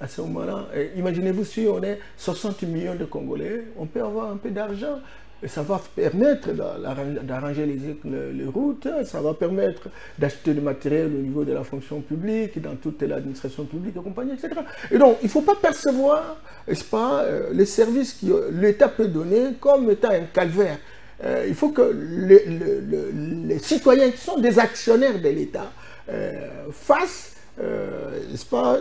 à ce moment-là, imaginez-vous si on est 60 millions de Congolais, on peut avoir un peu d'argent. Et ça va permettre d'arranger les routes, ça va permettre d'acheter du matériel au niveau de la fonction publique, dans toute l'administration publique et compagnie, etc. Et donc, il ne faut pas percevoir, n'est-ce pas, les services que l'État peut donner comme étant un calvaire. Il faut que les citoyens qui sont des actionnaires de l'État fassent, n'est-ce pas,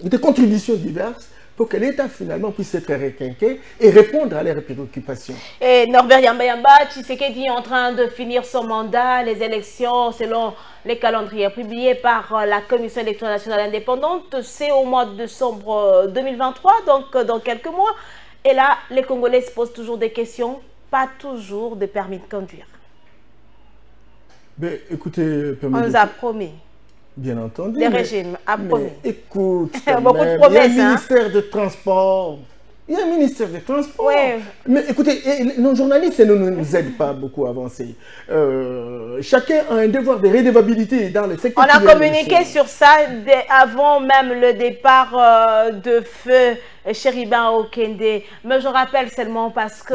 des contributions diverses pour que l'État finalement puisse être requinqué et répondre à leurs préoccupations. Et Norbert Yamba, Tshisekedi est en train de finir son mandat, les élections selon les calendriers publiés par la Commission électorale nationale indépendante, c'est au mois de décembre 2023, donc dans quelques mois. Et là, les Congolais se posent toujours des questions, pas toujours de permis de conduire. Mais écoutez, on nous a promis. Bien entendu. Les régimes, à promis. Écoute, beaucoup de promesses. Il y a un ministère de transport. Il y a un ministère des Transports. Ouais. Mais écoutez, nos journalistes ne nous aident pas beaucoup à avancer. Chacun a un devoir de redevabilité dans le secteur. On a communiqué sur ça avant même le départ de feu Chéribin Okende. Mais je rappelle seulement parce que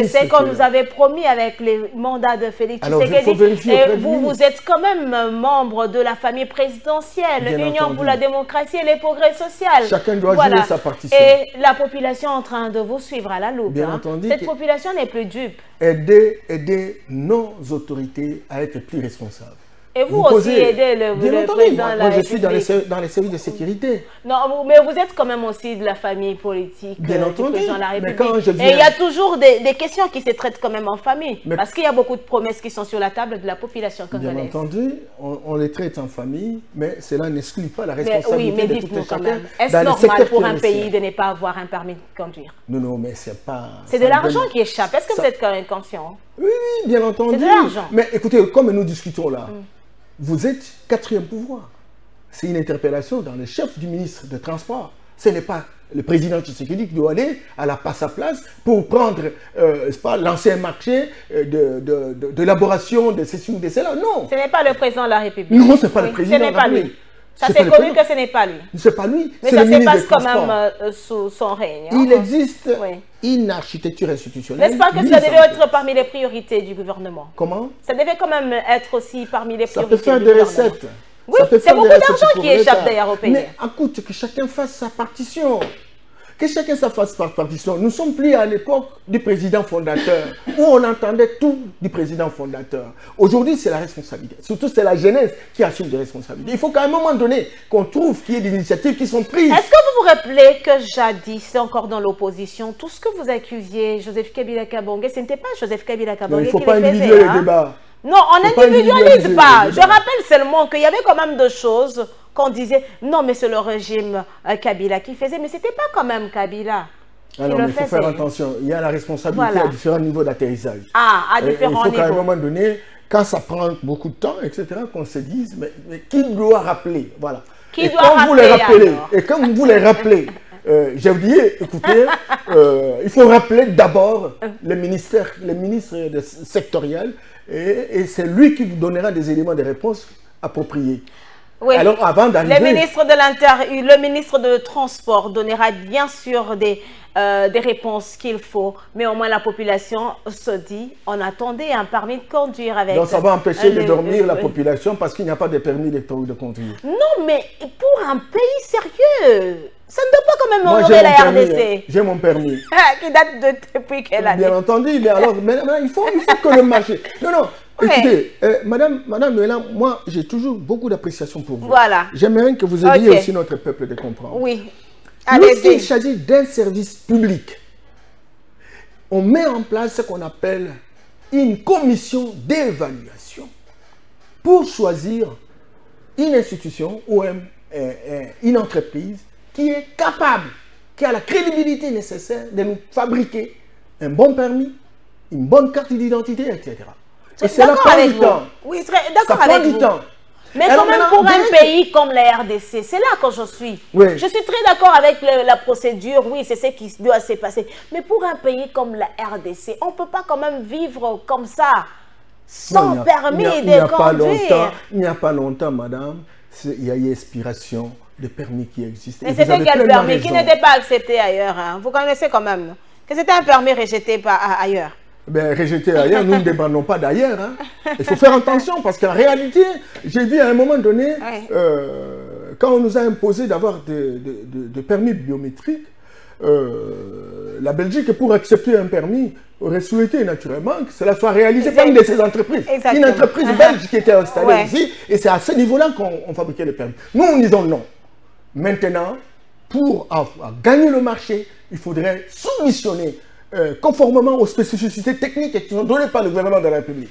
c'est ce qu'on nous avait promis avec les mandats de Félix Tshisekedi. Et vous êtes quand même membre de la famille présidentielle, Union pour la démocratie et les progrès sociaux. Chacun doit jouer sa partition. Et la population est en train de vous suivre à la loupe. Bien entendu. Cette population n'est plus dupe. Aider nos autorités à être plus responsables. Et vous aussi aidez le président de la République. Je suis dans les services de sécurité. Non, mais vous êtes quand même aussi de la famille politique du président de la République. Et il y a toujours des questions qui se traitent quand même en famille. Parce qu'il y a beaucoup de promesses qui sont sur la table de la population congolaise. Bien entendu, on les traite en famille, mais cela n'exclut pas la responsabilité de tout un chacun. Est-ce normal pour un pays de ne pas avoir un permis de conduire? Non, mais c'est pas... C'est de l'argent qui échappe. Est-ce que vous êtes quand même conscient? Oui, bien entendu. C'est de l'argent. Mais écoutez, comme nous discutons là, vous êtes quatrième pouvoir. C'est une interpellation dans le chef du ministre des Transports. Ce n'est pas le président Tshisekedi qui doit aller à sa place pour prendre l'ancien marché d'élaboration de ceci ou de cela. Non. Ce n'est pas le président de la République. Non, ce n'est pas le président de la République. Ça c'est connu que ce n'est pas lui. C'est pas lui. Mais ça se passe quand même sous son règne. Il existe une architecture institutionnelle. N'est-ce pas que ça devait être parmi les priorités du gouvernement? Comment? Ça devait quand même être aussi parmi les priorités du gouvernement. Ça peut faire des recettes. Oui, c'est beaucoup d'argent qui échappe d'ailleurs au pays. Mais écoute, que chacun fasse sa partition. Que chacun fasse sa partition. Nous ne sommes plus à l'époque du président fondateur, où on entendait tout du président fondateur. Aujourd'hui, c'est la responsabilité. Surtout, c'est la jeunesse qui assume des responsabilités. Il faut qu'à un moment donné, qu'on trouve qu'il y ait des initiatives qui sont prises. Est-ce que vous vous rappelez que jadis, encore dans l'opposition, tout ce que vous accusiez Joseph Kabila Kabange, ce n'était pas Joseph Kabila Kabange qui le faisait. Il ne faut pas individuer les débats. Non, on n'individualise pas. Je rappelle seulement qu'il y avait quand même des choses qu'on disait, non, mais c'est le régime Kabila qui faisait, mais ce n'était pas quand même Kabila qui alors, le faisait. Il faut faire attention, il y a la responsabilité à différents niveaux d'atterrissage. Ah, à différents niveaux. Il faut qu'à un moment donné, quand ça prend beaucoup de temps, etc., qu'on se dise, mais qui doit rappeler? Voilà. Qui doit rappeler alors? Et quand vous les rappelez, j'ai dit, écoutez, il faut rappeler d'abord les ministres sectoriels et c'est lui qui vous donnera des éléments de réponse appropriés. Oui. Alors, avant d'arriver... Le ministre de Transport donnera bien sûr des réponses qu'il faut, mais au moins la population se dit, on attendait un permis de conduire avec... Donc ça va empêcher de dormir la population parce qu'il n'y a pas de permis de conduire. Non, mais pour un pays sérieux, ça ne doit pas quand même honorer la RDC. J'ai mon permis. Qui date depuis quelle année? Bien entendu, mais alors maintenant, il faut que le marché... Non, écoutez, Madame Noëlla, moi, j'ai toujours beaucoup d'appréciation pour vous. Voilà. J'aimerais que vous aidiez aussi notre peuple de comprendre. Oui. Lorsqu'il s'agit d'un service public, on met en place ce qu'on appelle une commission d'évaluation pour choisir une institution ou une entreprise qui est capable, qui a la crédibilité nécessaire de nous fabriquer un bon permis, une bonne carte d'identité, etc. Et cela prend du temps. Oui, d'accord avec vous. Temps. Mais alors, quand même pour un pays comme la RDC, c'est là que je suis. Oui. Je suis très d'accord avec la procédure, oui, c'est ce qui doit se passer. Mais pour un pays comme la RDC, on ne peut pas quand même vivre comme ça, sans permis de conduire. Il n'y a pas longtemps, madame, il y a une expiration de permis qui existe. Mais c'était quel permis qui n'était pas accepté ailleurs, hein? Vous connaissez quand même que c'était un permis rejeté ailleurs. Ben, rejeté ailleurs, nous ne dépendons pas d'ailleurs. Hein. Il faut faire attention parce qu'en réalité, j'ai vu à un moment donné, quand on nous a imposé d'avoir des permis biométriques, la Belgique, pour accepter un permis, aurait souhaité naturellement que cela soit réalisé par une de ces entreprises. Exactement. Une entreprise belge qui était installée ici, et c'est à ce niveau-là qu'on fabriquait les permis. Nous, nous disons non. Maintenant, pour gagner le marché, il faudrait soumissionner conformément aux spécificités techniques qui sont données par le gouvernement de la République.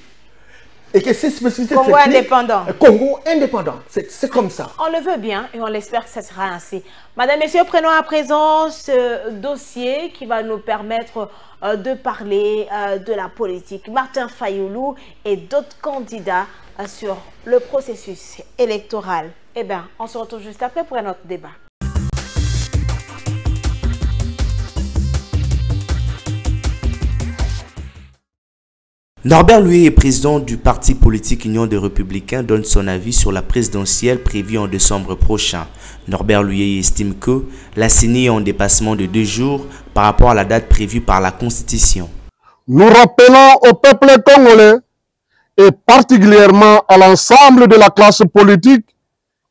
Et que ces spécificités Congo indépendant. Congo indépendant, c'est comme ça. On le veut bien et on l'espère que ça sera ainsi. Madame, Messieurs, prenons à présent ce dossier qui va nous permettre de parler de la politique. Martin Fayulu et d'autres candidats sur le processus électoral. Eh bien, on se retrouve juste après pour un autre débat. Norbert Loué est président du parti politique Union des Républicains, donne son avis sur la présidentielle prévue en décembre prochain. Norbert Loué estime que la CENI est en dépassement de 2 jours par rapport à la date prévue par la Constitution. Nous rappelons au peuple congolais et particulièrement à l'ensemble de la classe politique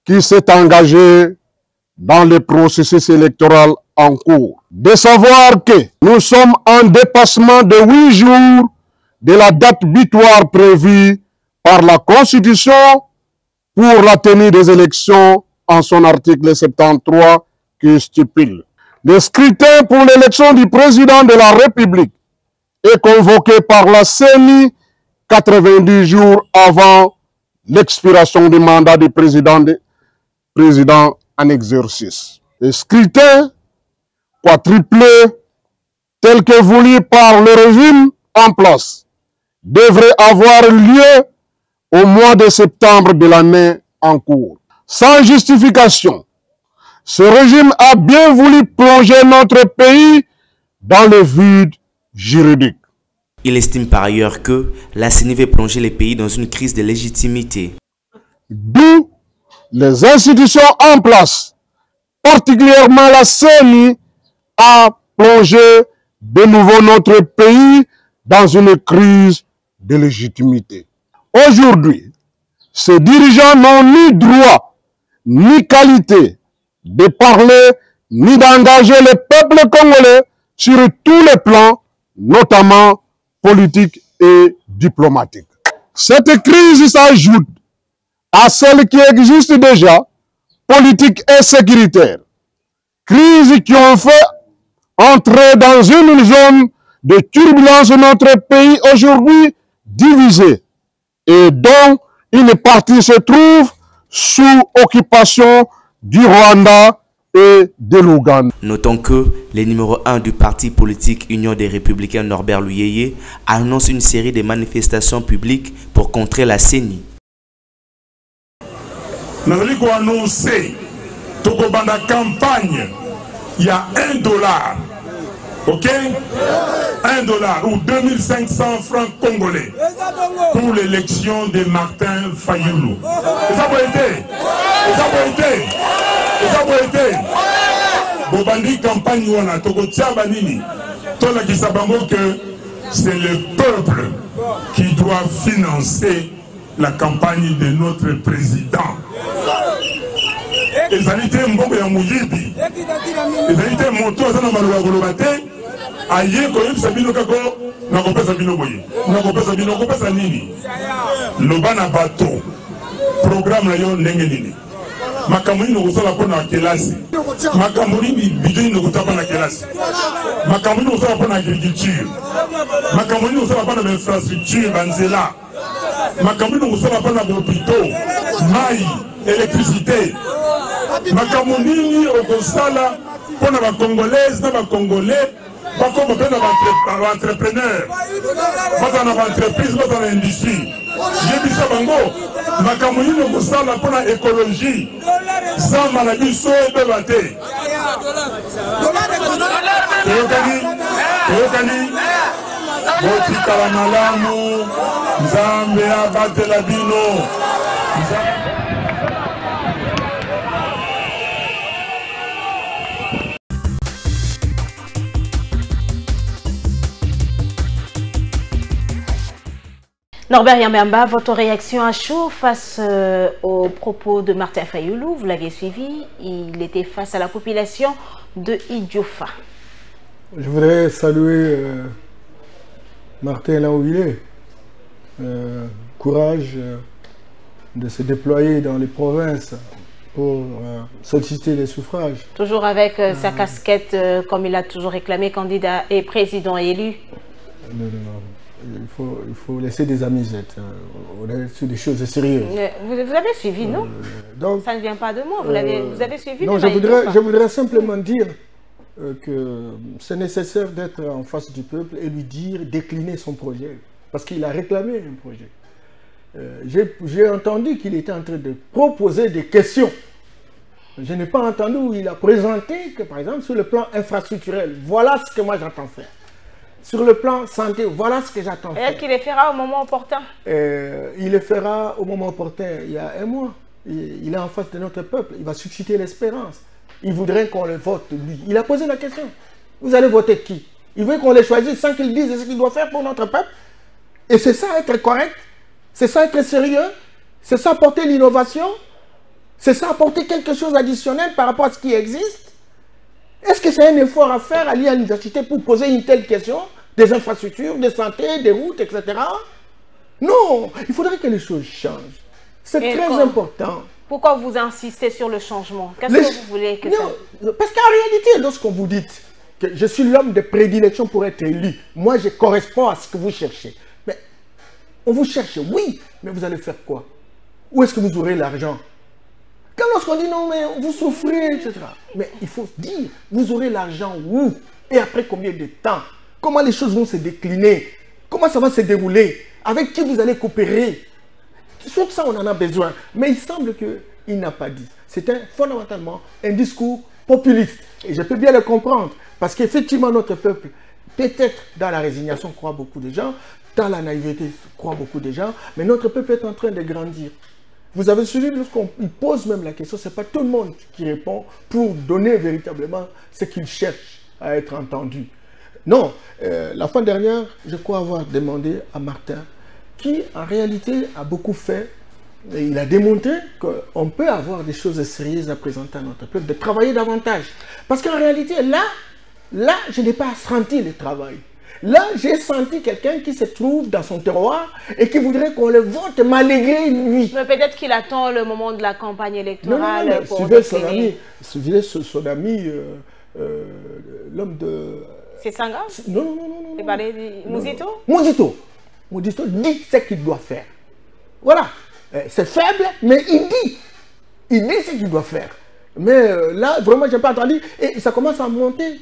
qui s'est engagée dans le processus électoral en cours, de savoir que nous sommes en dépassement de 8 jours de la date butoir prévue par la Constitution pour la tenue des élections en son article 73 qui stipule. Le scrutin pour l'élection du président de la République est convoqué par la CENI 90 jours avant l'expiration du mandat du président en exercice. Le scrutin quadruplé tel que voulu par le régime en place devrait avoir lieu au mois de septembre de l'année en cours. Sans justification, ce régime a bien voulu plonger notre pays dans le vide juridique. Il estime par ailleurs que la CENI veut plonger les pays dans une crise de légitimité. D'où les institutions en place, particulièrement la CENI, a plongé de nouveau notre pays dans une crise de légitimité. Aujourd'hui, ces dirigeants n'ont ni droit, ni qualité de parler, ni d'engager le peuple congolais sur tous les plans, notamment politiques et diplomatiques. Cette crise s'ajoute à celles qui existent déjà, politiques et sécuritaires. Crises qui ont fait entrer dans une zone de turbulence notre pays aujourd'hui divisé et dont une partie se trouve sous occupation du Rwanda et de l'Ouganda. Notons que le numéro 1 du parti politique Union des Républicains Norbert Luyeye annonce une série de manifestations publiques pour contrer la CENI. Nous avons annoncé que dans la campagne, il y a $1. Ok? $1 ou 2500 francs congolais pour l'élection de Martin Fayoulou. Et ça peut être. Et ça peut être. Et ça peut être. Bobandi campagne ou on a Togo Tchabanini. Tout la qui s'abango que c'est le peuple qui doit financer la campagne de notre président. Les alités mbongo ya muyibi. Les alités moto za na maluwa golobate. Aye koyem sabino kako na kopesa bino boye. Na kopesa bino kopesa nini? Lobana bato. Programme na yo ndenge nini? Makamuni no kusala pona kelasi. Makamuni bidon no kutapa na kelasi. Makamuni no kusala pona agriculture. Makamuni no kusala pona infrastructure banzela. Makamuni no kusala pona hôpitaux, mai, électricité. Makamuni okosala pona ba congolaise na ba congolais comme un entrepreneur, pas en entreprise, pas en industrie. J'ai dit ça, Bango. Ma commune nous ça pour l'écologie. Sans maladie, so et bebaté. Théokani, Boti Kalamalamu, Nzambe abate la bino. Norbert Yambamba, votre réaction à chaud face aux propos de Martin Fayoulou, vous l'aviez suivi, il était face à la population de Idjofa. Je voudrais saluer Martin là où il est. Courage de se déployer dans les provinces pour solliciter les suffrages. Toujours avec sa casquette, comme il a toujours réclamé, candidat et président élu. Non. Il faut laisser des amusettes. On est sur des choses sérieuses. Vous avez suivi, non? Donc, ça ne vient pas de moi. Vous avez suivi? Non, je voudrais simplement dire que c'est nécessaire d'être en face du peuple et lui dire, décliner son projet. Parce qu'il a réclamé un projet. J'ai entendu qu'il était en train de proposer des questions. Je n'ai pas entendu où il a présenté que, par exemple, sur le plan infrastructurel, voilà ce que moi j'entends faire. Sur le plan santé, voilà ce que j'attends. Est-ce qu'il le fera au moment opportun? Il le fera au moment opportun, il y a un mois. Il est en face de notre peuple, il va susciter l'espérance. Il voudrait qu'on le vote, lui. Il a posé la question. Vous allez voter qui? Il veut qu'on les choisisse sans qu'il dise ce qu'il doit faire pour notre peuple. Et c'est ça être correct, c'est ça être sérieux, c'est ça apporter l'innovation, c'est ça apporter quelque chose d'additionnel par rapport à ce qui existe. Est-ce que c'est un effort à faire, aller à l'université pour poser une telle question? Des infrastructures, de santé, des routes, etc. Non, il faudrait que les choses changent. C'est très important. Pourquoi vous insistez sur le changement? Qu'est-ce que vous voulez que ça... Parce qu'en réalité, lorsqu'on vous dit que je suis l'homme de prédilection pour être élu, moi je corresponds à ce que vous cherchez. Mais on vous cherche, oui, mais vous allez faire quoi? Où est-ce que vous aurez l'argent? Quand lorsqu'on dit non, mais vous souffrez, etc. Mais il faut dire, vous aurez l'argent où? Et après combien de temps? Comment les choses vont se décliner? Comment ça va se dérouler? Avec qui vous allez coopérer? Sur ça, on en a besoin. Mais il semble qu'il n'a pas dit. c'était fondamentalement un discours populiste. Et je peux bien le comprendre, parce qu'effectivement, notre peuple, peut-être dans la résignation, croit beaucoup de gens, dans la naïveté, croit beaucoup de gens, mais notre peuple est en train de grandir. Vous avez suivi, lorsqu'on pose même la question, ce n'est pas tout le monde qui répond pour donner véritablement ce qu'il cherche à être entendu. Non, la fois dernière, je crois avoir demandé à Martin, qui en réalité a beaucoup fait, et il a démontré qu'on peut avoir des choses sérieuses à présenter à notre peuple, de travailler davantage. Parce qu'en réalité, là, je n'ai pas senti le travail. Là, j'ai senti quelqu'un qui se trouve dans son terroir et qui voudrait qu'on le vote malgré lui. Mais peut-être qu'il attend le moment de la campagne électorale. Non, pour suivez son ami, l'homme de... C'est Sanga? Non. C'est parlé de Mouzito? Mouzito dit ce qu'il doit faire. Voilà. C'est faible, mais il dit ce qu'il doit faire. Mais là, vraiment, je n'ai pas entendu. Et ça commence à monter,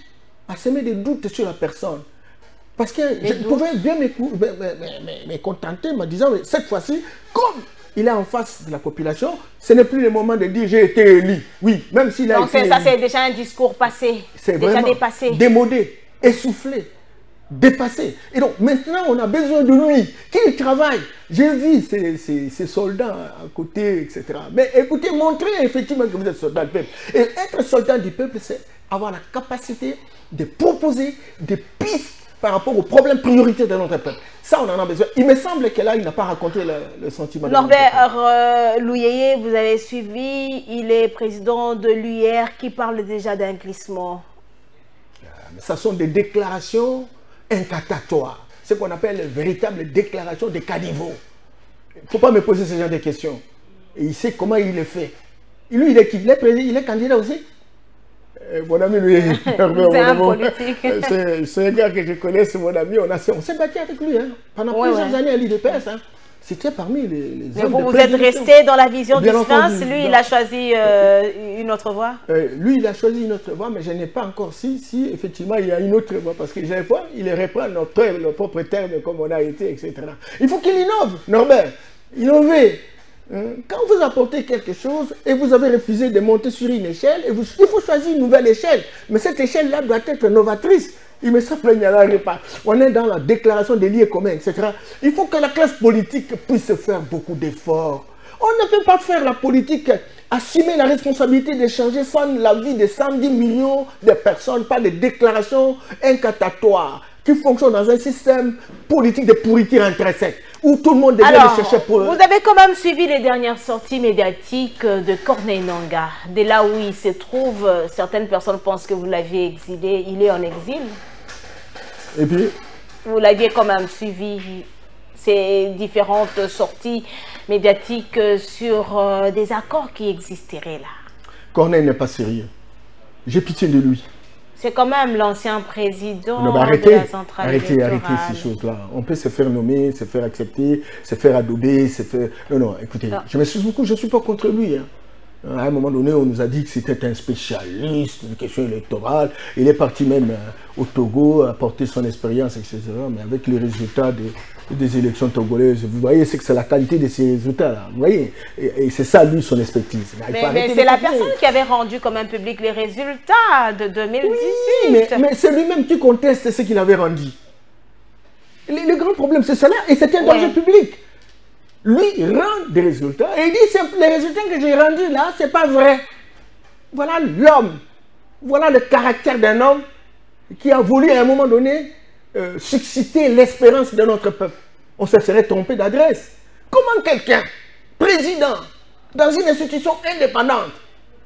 à semer des doutes sur la personne. Parce que je pouvais bien me contenter en me disant, mais cette fois-ci, comme il est en face de la population, ce n'est plus le moment de dire j'ai été élu. Oui, même s'il a été élu. Donc ça, c'est déjà un discours passé, déjà dépassé. Démodé, essoufflé, dépassé. Et donc maintenant, on a besoin de lui, qu'il travaille. J'ai vu ces soldats à côté, etc. Mais écoutez, montrez effectivement que vous êtes soldat du peuple. Et être soldat du peuple, c'est avoir la capacité de proposer des pistes par rapport aux problèmes prioritaires de notre peuple. Ça, on en a besoin. Il me semble que là, il n'a pas raconté le sentiment. Norbert Louyeye, vous avez suivi, il est président de l'UR qui parle déjà d'un glissement. Ce sont des déclarations incantatoires. Ce qu'on appelle les véritables déclarations de caniveau. Il ne faut pas me poser ce genre de questions. Et il sait comment il le fait. Lui, il est qui? Il est candidat aussi? Mon ami, lui, c'est un politique. C'est un gars que je connais, c'est mon ami. On s'est battu avec lui pendant plusieurs années à l'IDPS. C'était parmi les hommes. Vous êtes resté dans la vision du silence. Lui, il a choisi une autre voie. Lui, il a choisi une autre voie, mais je n'ai pas encore si effectivement il y a une autre voie. Parce que j'ai pas, il reprend nos propres termes comme on a été, etc. Il faut qu'il innove, Norbert. Innover. Quand vous apportez quelque chose et vous avez refusé de monter sur une échelle, il faut choisir une nouvelle échelle. Mais cette échelle-là doit être novatrice. Il me semble qu'il n'y en a pas. On est dans la déclaration des liens communs, etc. Il faut que la classe politique puisse faire beaucoup d'efforts. On ne peut pas faire la politique, assumer la responsabilité de changer la vie de 110 millions de personnes par des déclarations incantatoires qui fonctionnent dans un système politique de pourriture intrinsèque, où tout le monde devait le chercher pour... Vous avez quand même suivi les dernières sorties médiatiques de Corneille Nangaa. De là où il se trouve, certaines personnes pensent que vous l'aviez exilé. Il est en exil. Et puis? Vous l'aviez quand même suivi, ces différentes sorties médiatiques sur des accords qui existeraient là. Corneille n'est pas sérieux. J'ai pitié de lui. C'est quand même l'ancien président de la centrale électorale. Arrêtez ces choses-là. On peut se faire nommer, se faire accepter, se faire adouber, se faire... Non, écoutez, je m'excuse beaucoup, je ne suis pas contre lui. À un moment donné, on nous a dit que c'était un spécialiste de questions électorales. Il est parti même au Togo, apporter son expérience, etc. Mais avec les résultats des élections togolaises, vous voyez, c'est que c'est la qualité de ces résultats-là. Vous voyez, et c'est ça, lui, son expertise. Mais c'est la personne qui avait rendu comme un public les résultats de 2018. Oui, mais c'est lui-même qui conteste ce qu'il avait rendu. Le grand problème, c'est cela, et c'est un danger public. Lui rend des résultats et il dit les résultats que j'ai rendus là, c'est pas vrai. Voilà l'homme, voilà le caractère d'un homme qui a voulu à un moment donné susciter l'espérance de notre peuple. On se serait trompé d'adresse. Comment quelqu'un, président, dans une institution indépendante,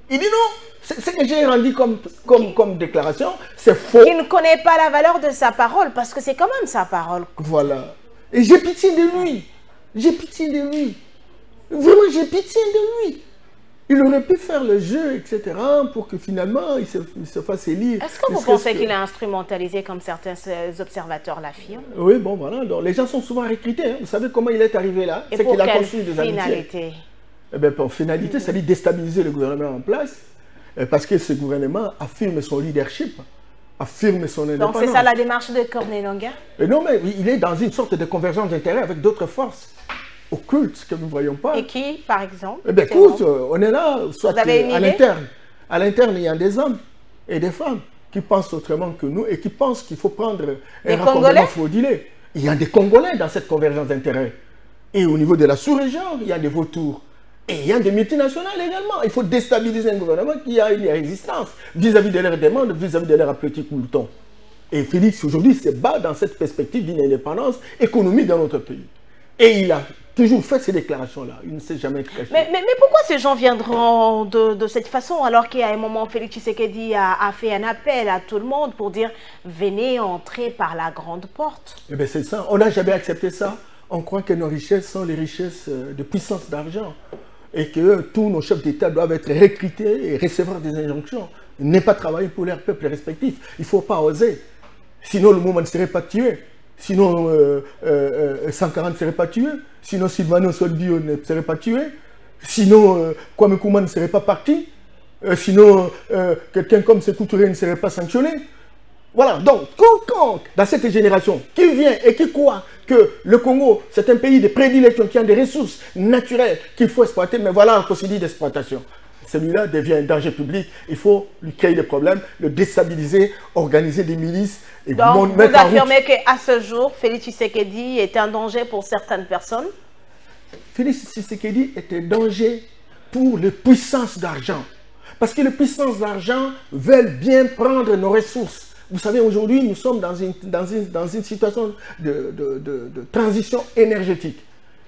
il dit non, ce que j'ai rendu comme déclaration, c'est faux. Il ne connaît pas la valeur de sa parole parce que c'est quand même sa parole. Voilà. Et j'ai pitié de lui. J'ai pitié de lui. Vraiment, j'ai pitié de lui. Il aurait pu faire le jeu, etc., pour que finalement, il se fasse élire. Est-ce que vous pensez qu'il est instrumentalisé comme certains observateurs l'affirment? Oui, bon, voilà. Donc, les gens sont souvent recrutés. Hein. Vous savez comment il est arrivé là? C'est qu'il a construit des amitiés. Eh bien, pour finalité, ça dit déstabiliser le gouvernement en place, parce que ce gouvernement affirme son leadership, affirme son indépendance. Donc, c'est ça la démarche de Corneille Nangaa? Non, mais il est dans une sorte de convergence d'intérêts avec d'autres forces. occultes que nous ne voyons pas. Et qui, par exemple? Eh bien, écoute, on est là, soit à l'interne. À l'interne, il y a des hommes et des femmes qui pensent autrement que nous et qui pensent qu'il faut prendre un raccordement frauduleux. Il y a des Congolais dans cette convergence d'intérêts. Et au niveau de la sous-région, il y a des vautours. Et il y a des multinationales également. Il faut déstabiliser un gouvernement qui a une résistance vis-à-vis de leurs demandes, vis-à-vis de leurs appétits moutons. Et Félix, aujourd'hui, se bat dans cette perspective d'une indépendance économique dans notre pays. Et il a toujours fait ces déclarations-là. Il ne s'est jamais caché. Mais pourquoi ces gens viendront de cette façon, alors qu'à un moment, Félix Tshisekedi a fait un appel à tout le monde pour dire « Venez entrer par la grande porte ». Eh bien, c'est ça. On n'a jamais accepté ça. On croit que nos richesses sont les richesses de puissance d'argent. Et que tous nos chefs d'État doivent être recrutés et recevoir des injonctions. Ne pas travailler pour leurs peuples respectifs. Il ne faut pas oser. Sinon, le mouvement ne serait pas tué. Sinon, 140 ne serait pas tué. Sinon, Sylvano Solbio ne serait pas tué. Sinon, Kwame Nkrumah ne serait pas parti. Sinon, quelqu'un comme Sékou Touré ne serait pas sanctionné. Voilà, donc, quiconque dans cette génération qui vient et qui croit que le Congo, c'est un pays de prédilection qui a des ressources naturelles qu'il faut exploiter, mais voilà un procédé d'exploitation. Celui-là devient un danger public, il faut lui créer des problèmes, le déstabiliser, organiser des milices. Et donc, vous affirmez qu'à ce jour, Félix Tshisekedi est un danger pour certaines personnes? Félix Tshisekedi est un danger pour les puissances d'argent. Parce que les puissances d'argent veulent bien prendre nos ressources. Vous savez, aujourd'hui, nous sommes dans une situation de transition énergétique.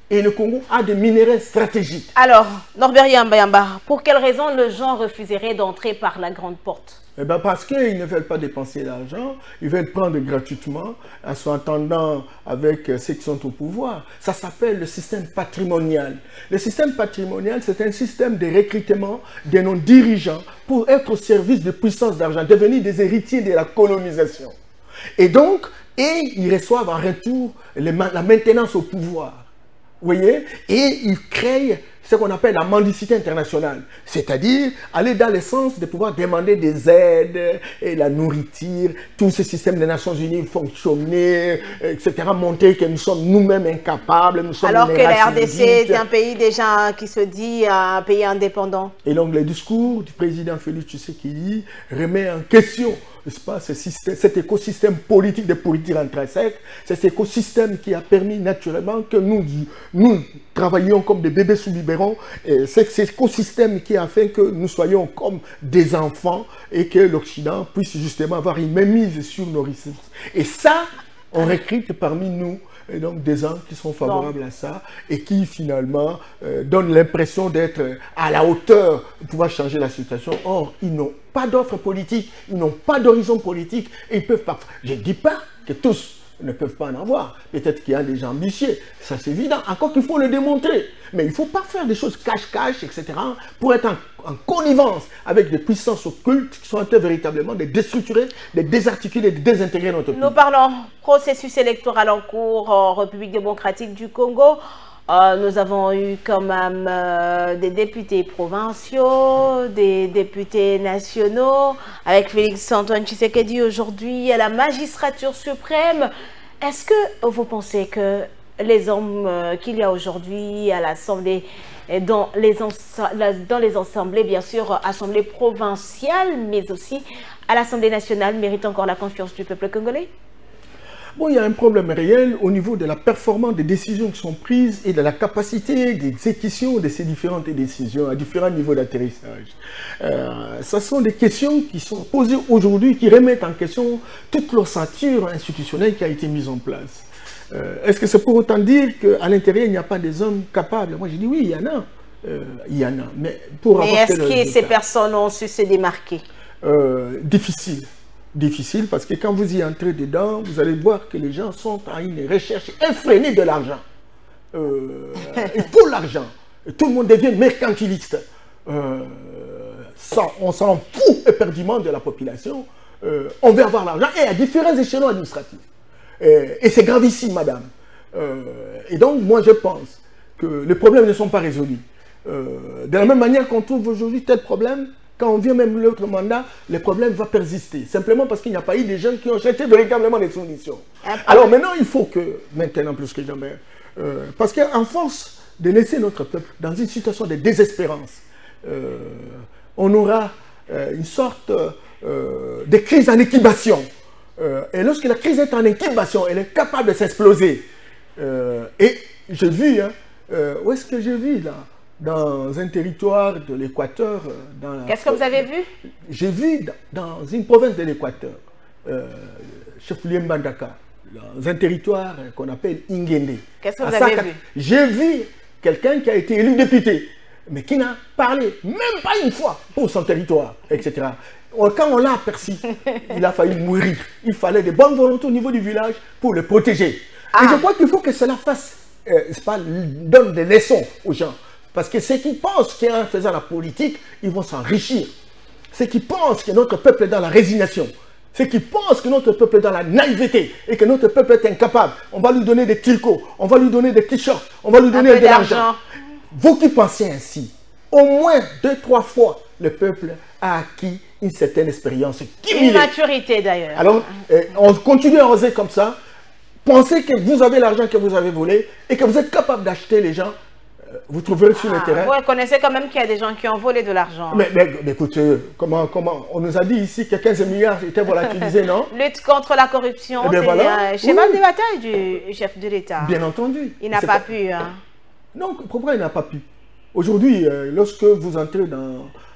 Et le Congo a des minéraux stratégiques. Alors, Norbert Yamba, pour quelle raison les gens refuseraient d'entrer par la grande porte? Eh bien parce qu'ils ne veulent pas dépenser l'argent, ils veulent prendre gratuitement en s'entendant avec ceux qui sont au pouvoir. Ça s'appelle le système patrimonial. Le système patrimonial, c'est un système de recrutement de nos dirigeants pour être au service de puissances d'argent, devenir des héritiers de la colonisation. Et donc, ils reçoivent en retour la maintenance au pouvoir. Vous voyez? Et ils créent ce qu'on appelle la mendicité internationale. C'est-à-dire aller dans le sens de pouvoir demander des aides et la nourriture, tout ce système des Nations Unies fonctionner, etc. Montrer que nous sommes nous-mêmes incapables, nous sommes alors que la RDC est un pays déjà qui se dit un pays indépendant. Et donc le discours du président Félix Tshisekedi remet en question, n'est-ce pas, cet écosystème politique de politique intrinsèque, c'est cet écosystème qui a permis naturellement que nous travaillions comme des bébés sous biberon. C'est cet écosystème qui a fait que nous soyons comme des enfants et que l'Occident puisse justement avoir une mainmise sur nos ressources. Et ça, on recrute parmi nous et donc des gens qui sont favorables à ça et qui finalement donnent l'impression d'être à la hauteur de pouvoir changer la situation. Or, ils n'ont pas d'offre politique, ils n'ont pas d'horizon politique et ils peuvent pas. Je ne dis pas que tous ne peuvent pas en avoir. Peut-être qu'il y a des gens ambitieux, ça c'est évident. Encore qu'il faut le démontrer. Mais il ne faut pas faire des choses cache-cache, etc. pour être en connivence avec des puissances occultes qui sont en train véritablement de déstructurer, de désarticuler, de désintégrer notre pays. Nous parlons processus électoral en cours en République démocratique du Congo. Nous avons eu quand même des députés provinciaux, des députés nationaux, avec Félix-Antoine Tshisekedi aujourd'hui à la magistrature suprême. Est-ce que vous pensez que les hommes qu'il y a aujourd'hui à l'Assemblée, dans les assemblées, bien sûr, assemblées provinciales, mais aussi à l'Assemblée nationale, méritent encore la confiance du peuple congolais? Bon, il y a un problème réel au niveau de la performance des décisions qui sont prises et de la capacité d'exécution de ces différentes décisions à différents niveaux d'atterrissage. Ce sont des questions qui sont posées aujourd'hui, qui remettent en question toute l'ossature institutionnelle qui a été mise en place. Est-ce que c'est pour autant dire qu'à l'intérieur, il n'y a pas des hommes capables? Moi, je dis oui, il y en a. Il y en a. Mais est-ce que ces personnes ont su se démarquer? Difficile parce que quand vous y entrez dedans, vous allez voir que les gens sont à une recherche effrénée de l'argent. Il faut l'argent. Tout le monde devient mercantiliste. On s'en fout éperdument de la population. On veut avoir l'argent et à différents échelons administratifs. Et c'est gravissime, madame. Et donc, moi, je pense que les problèmes ne sont pas résolus. De la même manière qu'on trouve aujourd'hui tel problème, quand on vient même l'autre mandat, le problème va persister. Simplement parce qu'il n'y a pas eu des gens qui ont cherché véritablement des solutions. Alors maintenant, il faut que, maintenant plus que jamais, Parce qu'en force de laisser notre peuple dans une situation de désespérance, on aura une sorte de crise en incubation. Et lorsque la crise est en incubation, elle est capable de s'exploser. Et j'ai vu, où est-ce que j'ai vu là? Dans un territoire de l'Équateur. Qu'est-ce que vous avez vu? J'ai vu dans une province de l'Équateur, chef-lieu Mbandaka, dans un territoire qu'on appelle Ingende. Qu'est-ce que vous avez vu? J'ai vu quelqu'un qui a été élu député, mais qui n'a parlé même pas une fois pour son territoire, etc. Quand on l'a aperçu, il a failli mourir. Il fallait de bonnes volontés au niveau du village pour le protéger. Et je crois qu'il faut que cela fasse, donne des leçons aux gens. Parce que ceux qui pensent qu'en faisant la politique, ils vont s'enrichir. Ceux qui pensent que notre peuple est dans la résignation. Ceux qui pensent que notre peuple est dans la naïveté et que notre peuple est incapable. On va lui donner des tricots, on va lui donner des t-shirts, on va lui donner de l'argent. Vous qui pensez ainsi, au moins 2-3 fois, le peuple a acquis une certaine expérience. Une maturité d'ailleurs. Alors, on continue à oser comme ça. Pensez que vous avez l'argent que vous avez volé et que vous êtes capable d'acheter les gens. Vous trouverez sur le terrain. Vous reconnaissez quand même qu'il y a des gens qui ont volé de l'argent. Mais écoutez, comment on nous a dit ici que 15 milliards étaient volatilisés, non? Lutte contre la corruption, c'est le cheval de bataille du chef de l'État. Bien entendu. Il n'a pas pu. Non, pourquoi il n'a pas pu? Aujourd'hui, lorsque vous entrez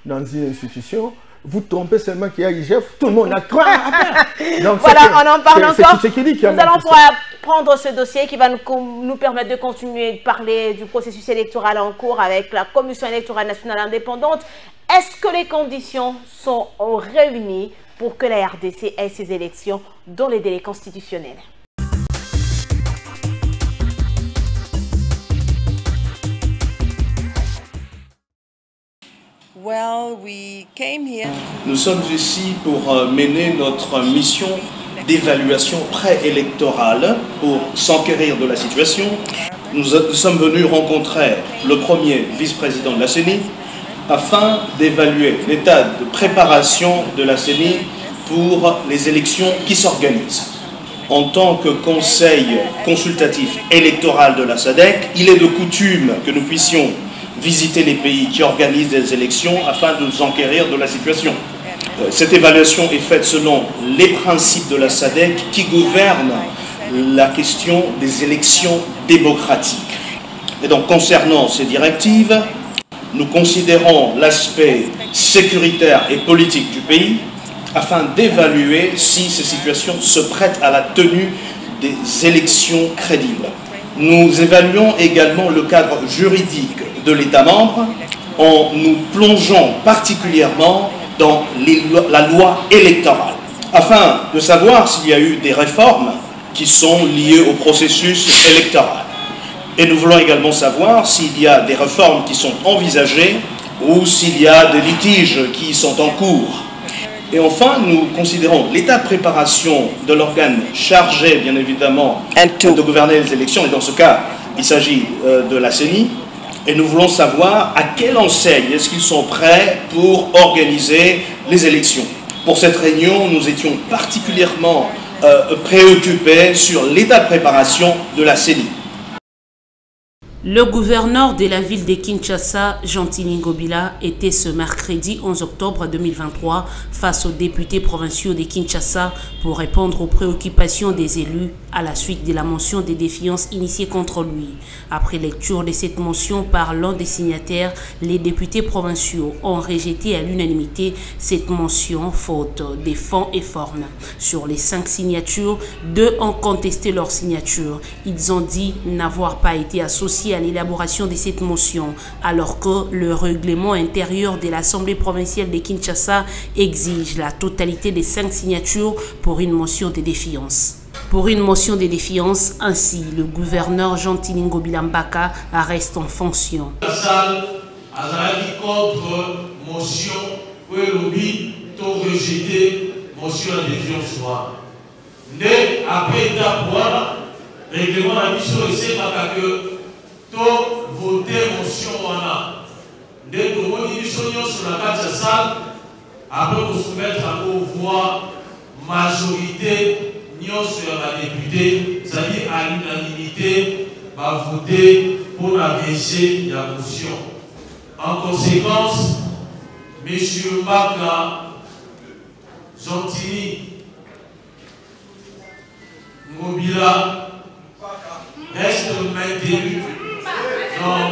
dans une institution, vous trompez seulement qu'il y a IGF, tout le monde a croire à faire. Donc, voilà, on en parle encore. Nous allons pouvoir prendre ce dossier qui va nous permettre de continuer de parler du processus électoral en cours avec la Commission électorale nationale indépendante. Est-ce que les conditions sont réunies pour que la RDC ait ses élections dans les délais constitutionnels? Nous sommes ici pour mener notre mission d'évaluation préélectorale pour s'enquérir de la situation. Nous sommes venus rencontrer le premier vice-président de la CENI afin d'évaluer l'état de préparation de la CENI pour les élections qui s'organisent. En tant que conseil consultatif électoral de la SADC, il est de coutume que nous puissions visiter les pays qui organisent des élections afin de nous enquérir de la situation. Cette évaluation est faite selon les principes de la SADC qui gouvernent la question des élections démocratiques. Et donc, concernant ces directives, nous considérons l'aspect sécuritaire et politique du pays afin d'évaluer si ces situations se prêtent à la tenue des élections crédibles. Nous évaluons également le cadre juridique de l'État membre en nous plongeant particulièrement dans la loi électorale, afin de savoir s'il y a eu des réformes qui sont liées au processus électoral. Et nous voulons également savoir s'il y a des réformes qui sont envisagées ou s'il y a des litiges qui sont en cours. Et enfin, nous considérons l'état de préparation de l'organe chargé, bien évidemment, de gouverner les élections, et dans ce cas, il s'agit de la CENI. Et nous voulons savoir à quelle enseigne est-ce qu'ils sont prêts pour organiser les élections. Pour cette réunion, nous étions particulièrement préoccupés sur l'état de préparation de la CENI. Le gouverneur de la ville de Kinshasa, Gentili Ngobila, était ce mercredi 11 octobre 2023 face aux députés provinciaux de Kinshasa pour répondre aux préoccupations des élus à la suite de la motion de défiance initiée contre lui. Après lecture de cette motion par l'un des signataires, les députés provinciaux ont rejeté à l'unanimité cette motion faute des fonds et formes. Sur les 5 signatures, 2 ont contesté leur signature. Ils ont dit n'avoir pas été associés à l'élaboration de cette motion, alors que le règlement intérieur de l'Assemblée provinciale de Kinshasa exige la totalité des 5 signatures pour une motion de défiance. Pour une motion de défiance, ainsi, le gouverneur Gentili Ngobila Mbaka reste en fonction. La salle a contre motion pour lobby pour rejeter motion de défiance. Mais après d'avoir règlement la mission c'est pas que to voter motion wana dès que on dit sur la carte de salle après vous soumettre à voix majorité sur la députée, c'est-à-dire à l'unanimité va voter pour la rejet de la motion. En conséquence, M. Mbaka Gentili Ngobila reste maintenu dans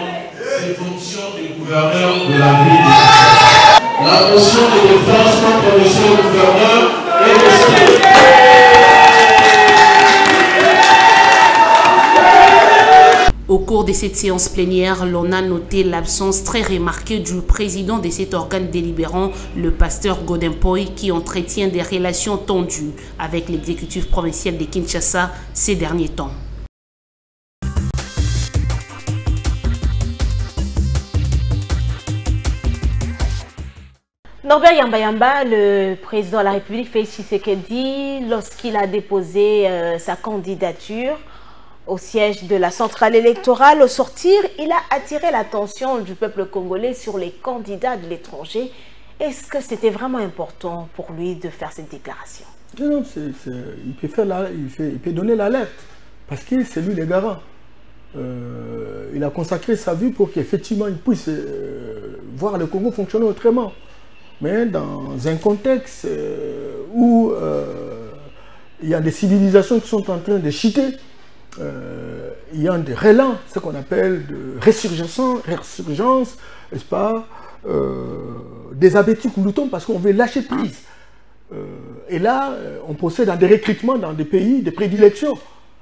ses fonctions de gouverneur de la ville. La motion de défense contre M. le gouverneur est restée. Au cours de cette séance plénière, l'on a noté l'absence très remarquée du président de cet organe délibérant, le pasteur Godempoy, qui entretient des relations tendues avec l'exécutif provincial de Kinshasa ces derniers temps. Norbert Yamba, le président de la République, Félix Tshisekedi, lorsqu'il a déposé sa candidature au siège de la centrale électorale, au sortir, il a attiré l'attention du peuple congolais sur les candidats de l'étranger. Est-ce que c'était vraiment important pour lui de faire cette déclaration? Non, il peut faire il peut donner l'alerte, parce que c'est lui le garant. Il a consacré sa vie pour qu'effectivement il puisse voir le Congo fonctionner autrement. Mais dans un contexte où il y a des civilisations qui sont en train de chuter, il y a des relents, ce qu'on appelle de résurgence, n'est-ce pas, des appétits gloutons parce qu'on veut lâcher prise. Et là, on procède à des recrutements dans des pays de prédilection.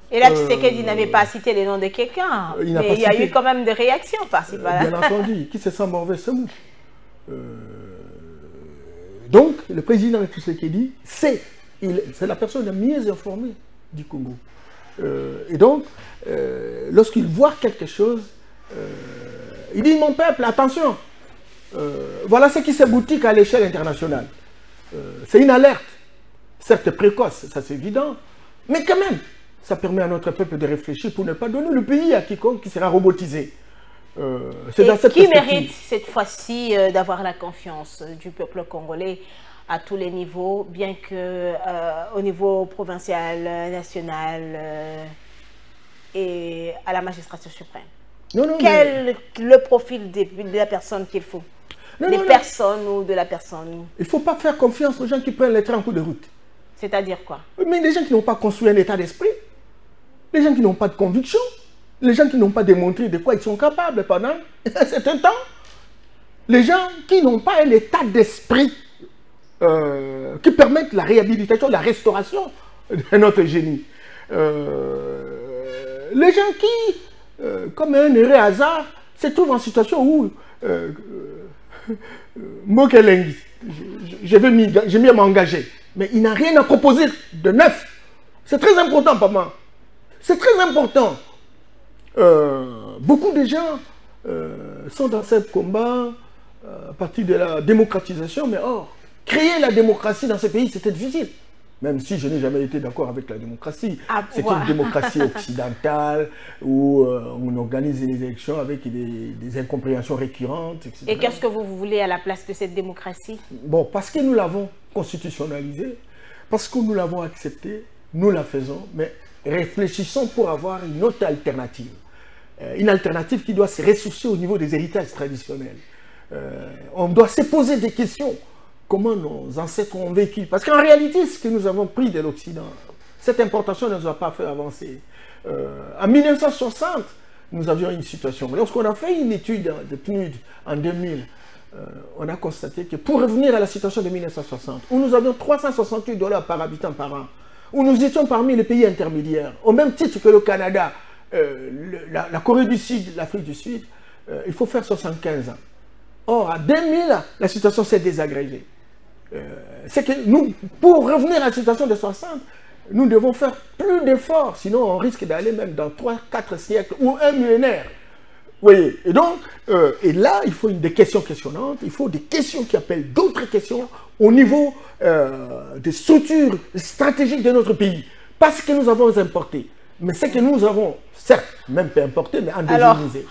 Et là, Tshisekedi n'avait pas cité les noms de quelqu'un, mais il y a eu quand même des réactions par-ci par-là. Bien entendu, qui se sent mauvais se mouche. Donc, le président Tshisekedi, c'est la personne la mieux informée du Congo. Et donc, lorsqu'il voit quelque chose, il dit, mon peuple, attention, voilà ce qui s'aboutit à l'échelle internationale. C'est une alerte, certes précoce, ça c'est évident, mais quand même, ça permet à notre peuple de réfléchir pour ne pas donner le pays à quiconque qui sera robotisé. Qui mérite cette fois-ci d'avoir la confiance du peuple congolais à tous les niveaux, bien que au niveau provincial, national et à la magistrature suprême? Quel est le profil de la personne qu'il faut? Des personnes ou de la personne? Il ne faut pas faire confiance aux gens qui prennent les trains en cours de route. C'est-à-dire quoi? Mais les gens qui n'ont pas construit un état d'esprit, les gens qui n'ont pas de conviction, les gens qui n'ont pas démontré de quoi ils sont capables pendant un certain temps, les gens qui n'ont pas un état d'esprit qui permettent la réhabilitation, la restauration de notre génie. Les gens qui, comme un heureux hasard, se trouvent en situation où Mokelengi, je vais m'engager, mais il n'a rien à proposer de neuf. C'est très important pour moi. C'est très important. Beaucoup de gens sont dans ce combat à partir de la démocratisation, mais or, créer la démocratie dans ce pays, c'était difficile. Même si je n'ai jamais été d'accord avec la démocratie. C'est une démocratie occidentale où on organise les élections avec des incompréhensions récurrentes, etc. Et qu'est-ce que vous voulez à la place de cette démocratie? Bon, parce que nous l'avons constitutionnalisée, parce que nous l'avons acceptée, nous la faisons, mais réfléchissons pour avoir une autre alternative. Une alternative qui doit se ressourcer au niveau des héritages traditionnels. On doit se poser des questions. Comment nos ancêtres ont vécu? Parce qu'en réalité, ce que nous avons pris de l'Occident, cette importation ne nous a pas fait avancer. En 1960, nous avions une situation. Lorsqu'on a fait une étude de PNUD en 2000, on a constaté que pour revenir à la situation de 1960, où nous avions 368 $ par habitant par an, où nous étions parmi les pays intermédiaires, au même titre que le Canada, la Corée du Sud, l'Afrique du Sud, il faut faire 75 ans. Or, à 2000, la situation s'est désagrégée. C'est que nous, pour revenir à la situation de 60, nous devons faire plus d'efforts, sinon on risque d'aller même dans 3-4 siècles ou un millénaire. Vous voyez? Et donc, et là, il faut des questions questionnantes, il faut des questions qui appellent d'autres questions au niveau des structures stratégiques de notre pays. Parce que nous avons importé. Mais ce que nous avons, certes, même pas importé, mais endogénisé.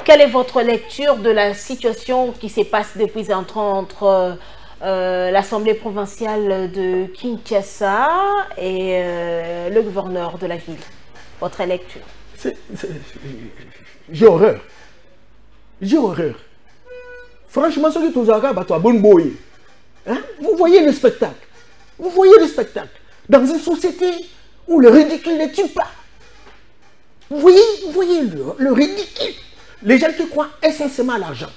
Quelle est votre lecture de la situation qui se passe depuis entre l'Assemblée provinciale de Kinshasa et le gouverneur de la ville? Votre lecture? J'ai horreur. J'ai horreur. Franchement, ce qui est bon boy. Vous voyez le spectacle. Vous voyez le spectacle. Dans une société où le ridicule ne tue pas. Vous voyez le ridicule. Les gens qui croient essentiellement à l'argent.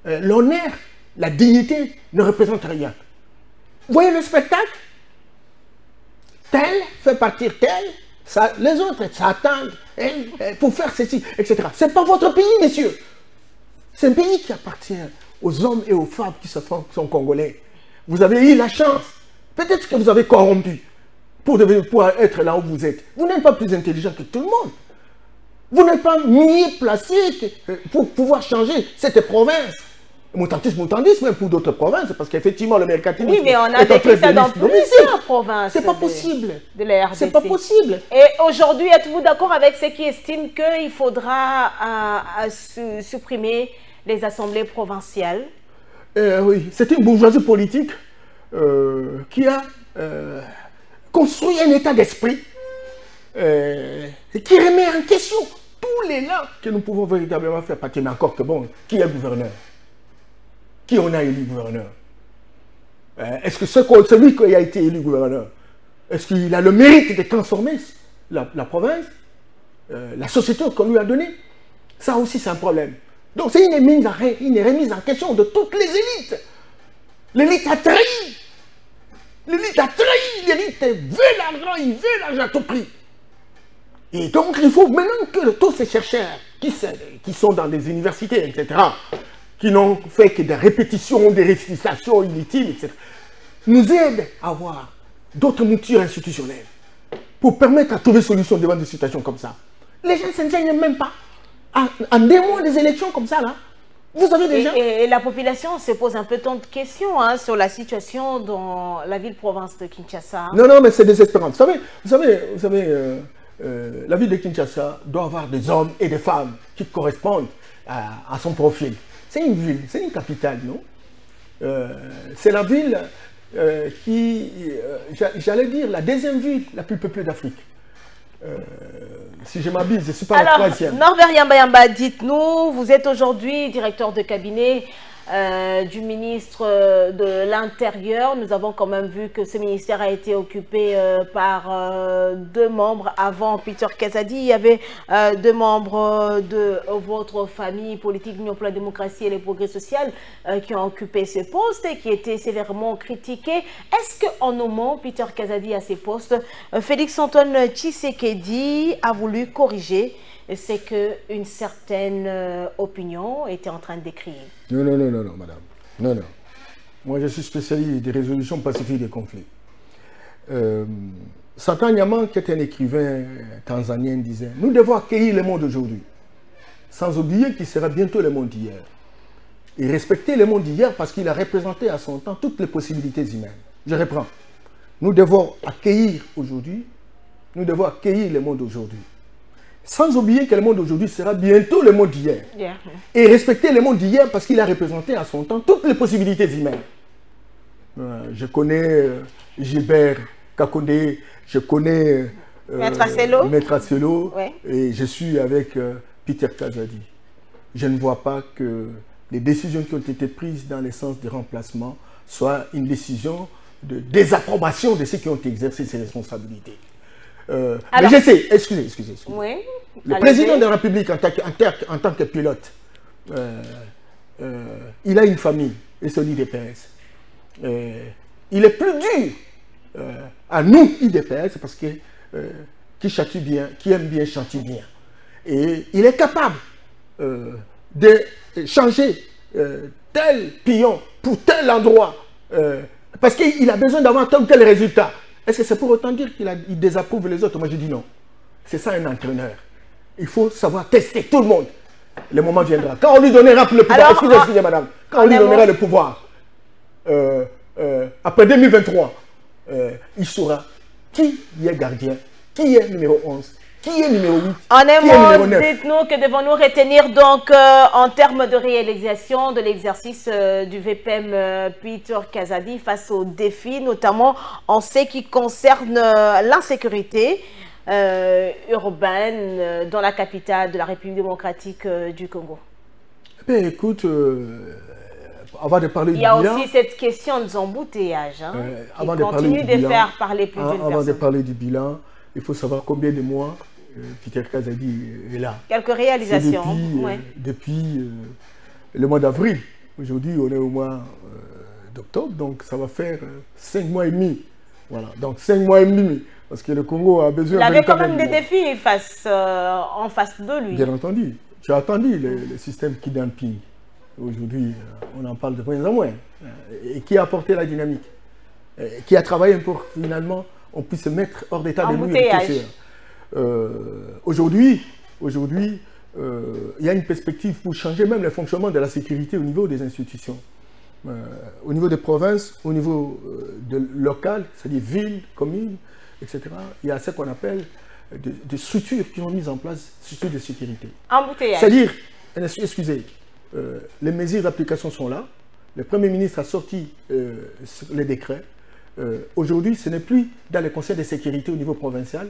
L'honneur, la dignité ne représentent rien. Vous voyez le spectacle? Tel fait partir tel, ça, les autres s'attendent pour faire ceci, etc. Ce n'est pas votre pays, messieurs. C'est un pays qui appartient aux hommes et aux femmes qui sont congolais. Vous avez eu la chance. Peut-être que vous avez corrompu pour être là où vous êtes. Vous n'êtes pas plus intelligent que tout le monde. Vous n'êtes pas mieux placé pour pouvoir changer cette province. Moutandisme, même pour d'autres provinces, parce qu'effectivement, le mercantilisme. Oui, mais on a vécu ça dans plusieurs provinces. C'est pas possible. De la RDC. C'est pas possible. Et aujourd'hui, êtes-vous d'accord avec ceux qui estiment qu'il faudra supprimer les assemblées provinciales? Oui, c'est une bourgeoisie politique qui a construit un état d'esprit qui remet en question tous les lois que nous pouvons véritablement faire partie. Mais encore que bon, qui est gouverneur? Qui on a élu gouverneur? Est-ce que celui qui a été élu gouverneur, est-ce qu'il a le mérite de transformer la province, la société qu'on lui a donnée? Ça aussi, c'est un problème. Donc, c'est une remise en question de toutes les élites. L'élite a trahi. L'élite a trahi. L'élite veut l'argent, il veut l'argent à tout prix. Et donc, il faut maintenant que tous ces chercheurs qui sont dans des universités, etc., qui n'ont fait que des répétitions, des récitations inutiles, etc., nous aident à avoir d'autres moutures institutionnelles pour permettre à trouver solution devant des situations comme ça. Les gens ne s'enseignent même pas. En des mois des élections comme ça, là, vous avez des gens... Et la population se pose un peu tant de questions sur la situation dans la ville-province de Kinshasa. Non, mais c'est désespérant. Vous savez la ville de Kinshasa doit avoir des hommes et des femmes qui correspondent à son profil. C'est une ville, c'est une capitale, non? C'est la ville qui, j'allais dire, la deuxième ville la plus peuplée d'Afrique. Si je m'abuse, je ne suis pas la troisième. Norbert Yamba, dites-nous, vous êtes aujourd'hui directeur de cabinet du ministre de l'Intérieur. Nous avons quand même vu que ce ministère a été occupé par deux membres. Avant Peter Kazadi, il y avait deux membres de votre famille politique, l'Union pour la démocratie et le progrès social, qui ont occupé ce poste et qui étaient sévèrement critiqués. Est-ce qu'en nommant Peter Kazadi à ces postes, Félix-Antoine Tshisekedi a voulu corriger c'est qu'une certaine opinion était en train de décrire? Non, madame. Non. Moi, je suis spécialiste des résolutions pacifiques des conflits. Satan Nyaman, qui est un écrivain tanzanien, disait « Nous devons accueillir le monde d'aujourd'hui, sans oublier qu'il sera bientôt le monde d'hier. Et respecter le monde d'hier parce qu'il a représenté à son temps toutes les possibilités humaines. » Je reprends. Nous devons accueillir aujourd'hui, nous devons accueillir le monde d'aujourd'hui. Sans oublier que le monde d'aujourd'hui sera bientôt le monde d'hier. Yeah. Et respecter le monde d'hier parce qu'il a représenté à son temps toutes les possibilités humaines. Je connais Gilbert Kakondé, je connais Maître Asselo, ouais. Et je suis avec Peter Kazadi. Je ne vois pas que les décisions qui ont été prises dans le sens de remplacement soient une décision de désapprobation de ceux qui ont exercé ces responsabilités. Mais je sais, excusez. Oui, le président de la République en tant que pilote, il a une famille, et c'est l'IDPS. Il est plus dur à nous, IDPS, parce que qui châtie bien, qui aime bien, châtie bien. Et il est capable de changer tel pion pour tel endroit, parce qu'il a besoin d'avoir tel ou tel résultat. Est-ce que c'est pour autant dire qu'il désapprouve les autres? Moi, je dis non. C'est ça un entraîneur. Il faut savoir tester tout le monde. Le moment viendra. Quand on lui donnera le pouvoir, excusez madame, quand on lui donnera le pouvoir, après 2023, il saura qui est gardien, qui est numéro 11, qui est numéro 8, en un mot, dites-nous que devons-nous retenir donc en termes de réalisation de l'exercice du VPM Peter Kazadi face aux défis, notamment en ce qui concerne l'insécurité. urbaine dans la capitale de la République démocratique du Congo? Ben, écoute, avant de parler du bilan... Il y a aussi cette question des embouteillages qui continue de faire parler plus d'une personne. Avant de parler du bilan, il faut savoir combien de mois Peter Kazadi est là. Quelques réalisations. Depuis le mois d'avril. Aujourd'hui, on est au mois d'octobre, donc ça va faire 5 mois et demi. Voilà, donc 5 mois et demi. Parce que le Congo a besoin... Il avait quand même des défis en face de lui. Bien entendu. Tu as entendu le système kidnapping. Aujourd'hui, on en parle de moins en moins. Et qui a apporté la dynamique? Qui a travaillé pour que finalement on puisse se mettre hors d'état de nuire. Aujourd'hui, il y a une perspective pour changer même le fonctionnement de la sécurité au niveau des institutions. Au niveau des provinces, au niveau local, c'est-à-dire villes, communes, etc. Il y a ce qu'on appelle des structures qui ont mis en place, structures de sécurité. Embouteillage. C'est-à-dire, excusez, les mesures d'application sont là. Le Premier ministre a sorti les décrets. Aujourd'hui, ce n'est plus dans les conseils de sécurité au niveau provincial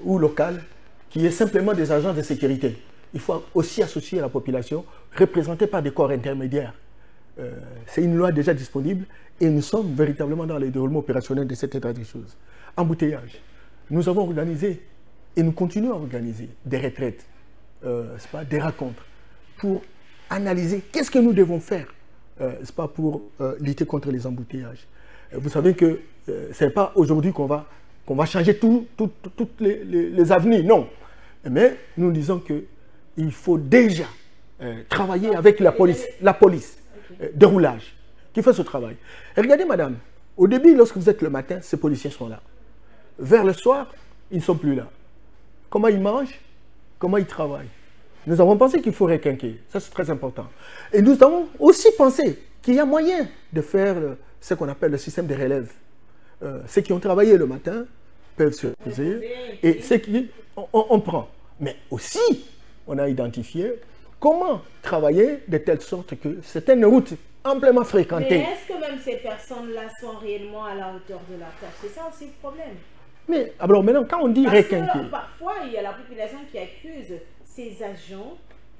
ou local qui est simplement des agents de sécurité. Il faut aussi associer la population représentée par des corps intermédiaires. C'est une loi déjà disponible et nous sommes véritablement dans le déroulement opérationnel de cet état des choses. Embouteillage. Nous avons organisé et nous continuons à organiser des retraites, des rencontres pour analyser qu'est-ce que nous devons faire pour lutter contre les embouteillages. Vous savez que ce n'est pas aujourd'hui qu'on va changer toutes les avenirs, non. Mais nous disons qu'il faut déjà travailler avec la police de roulage qui fait ce travail. Et regardez, madame, au début, lorsque vous êtes le matin, ces policiers sont là. Vers le soir, ils ne sont plus là. Comment ils mangent? Comment ils travaillent? Nous avons pensé qu'il faut requinquer. Ça, c'est très important. Et nous avons aussi pensé qu'il y a moyen de faire ce qu'on appelle le système de relève. Ceux qui ont travaillé le matin peuvent se reposer et ceux qui on prend. Mais aussi, on a identifié comment travailler de telle sorte que c'est une route amplement fréquentée. Mais est-ce que même ces personnes-là sont réellement à la hauteur de la tâche? C'est ça aussi le problème. Mais alors maintenant, quand on dit requinquer... Parfois, il y a la population qui accuse ces agents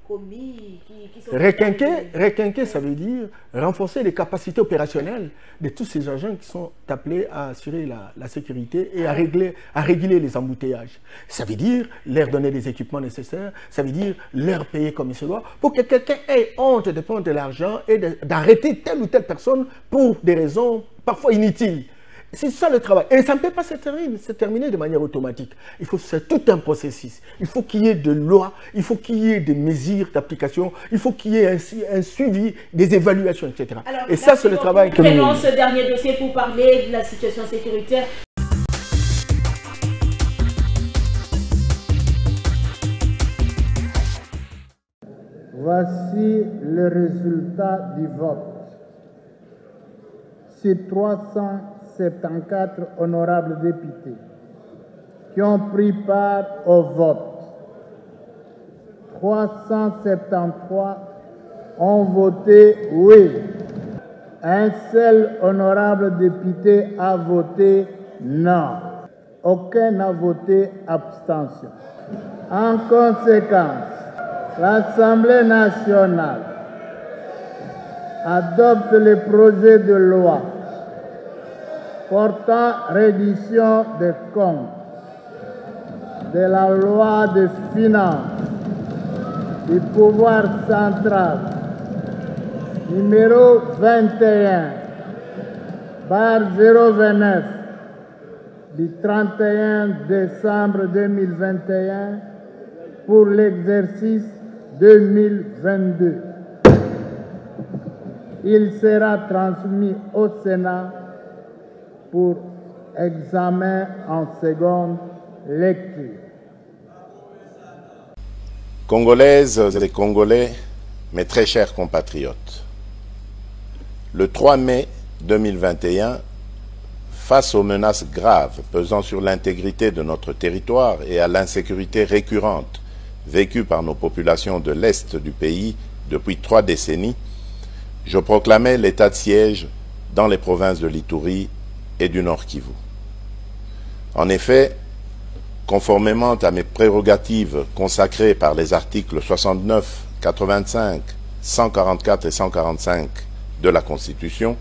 commis qui sont... Requinquer, ça veut dire renforcer les capacités opérationnelles de tous ces agents qui sont appelés à assurer la sécurité et à réguler les embouteillages. Ça veut dire leur donner les équipements nécessaires, ça veut dire leur payer comme il se doit, pour que quelqu'un ait honte de prendre de l'argent et d'arrêter telle ou telle personne pour des raisons parfois inutiles. C'est ça le travail. Et ça ne peut pas se terminer de manière automatique. Il faut faire tout un processus. Il faut qu'il y ait de lois, il faut qu'il y ait des mesures d'application, il faut qu'il y ait un suivi, des évaluations, etc. Alors, et ça, c'est le travail que nous... Prenons ce dernier dossier pour parler de la situation sécuritaire. Voici le résultat du vote. Sur 374 honorables députés qui ont pris part au vote, 373 ont voté oui. Un seul honorable député a voté non. Aucun n'a voté abstention. En conséquence, l'Assemblée nationale adopte le projet de loi portant reddition des comptes de la loi de finances du pouvoir central numéro 21 par 029 du 31 décembre 2021 pour l'exercice 2022. Il sera transmis au Sénat pour examen en seconde lecture. Congolaises et Congolais, mes très chers compatriotes, le 3 mai 2021, face aux menaces graves pesant sur l'intégrité de notre territoire et à l'insécurité récurrente vécue par nos populations de l'Est du pays depuis 3 décennies, je proclamais l'état de siège dans les provinces de l'Ituri et du Nord Kivu. En effet, conformément à mes prérogatives consacrées par les articles 69, 85, 144 et 145 de la Constitution,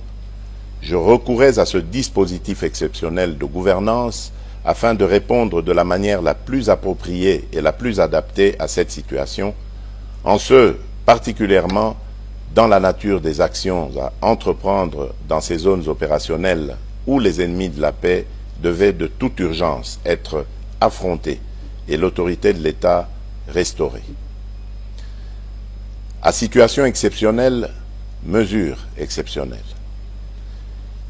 je recourais à ce dispositif exceptionnel de gouvernance afin de répondre de la manière la plus appropriée et la plus adaptée à cette situation, en ce particulièrement dans la nature des actions à entreprendre dans ces zones opérationnelles où les ennemis de la paix devaient de toute urgence être affrontés et l'autorité de l'État restaurée. À situation exceptionnelle, mesure exceptionnelle.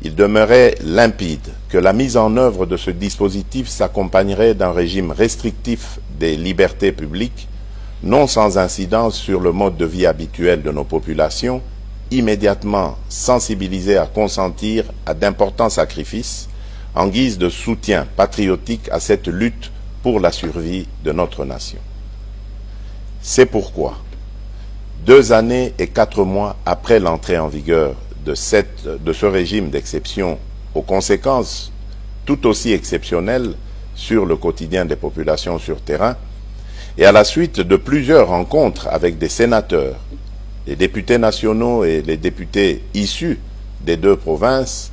Il demeurait limpide que la mise en œuvre de ce dispositif s'accompagnerait d'un régime restrictif des libertés publiques, non sans incidence sur le mode de vie habituel de nos populations, immédiatement sensibilisées à consentir à d'importants sacrifices en guise de soutien patriotique à cette lutte pour la survie de notre nation. C'est pourquoi, 2 années et 4 mois après l'entrée en vigueur de ce régime d'exception, aux conséquences tout aussi exceptionnelles sur le quotidien des populations sur terrain, et à la suite de plusieurs rencontres avec des sénateurs, les députés nationaux et les députés issus des 2 provinces,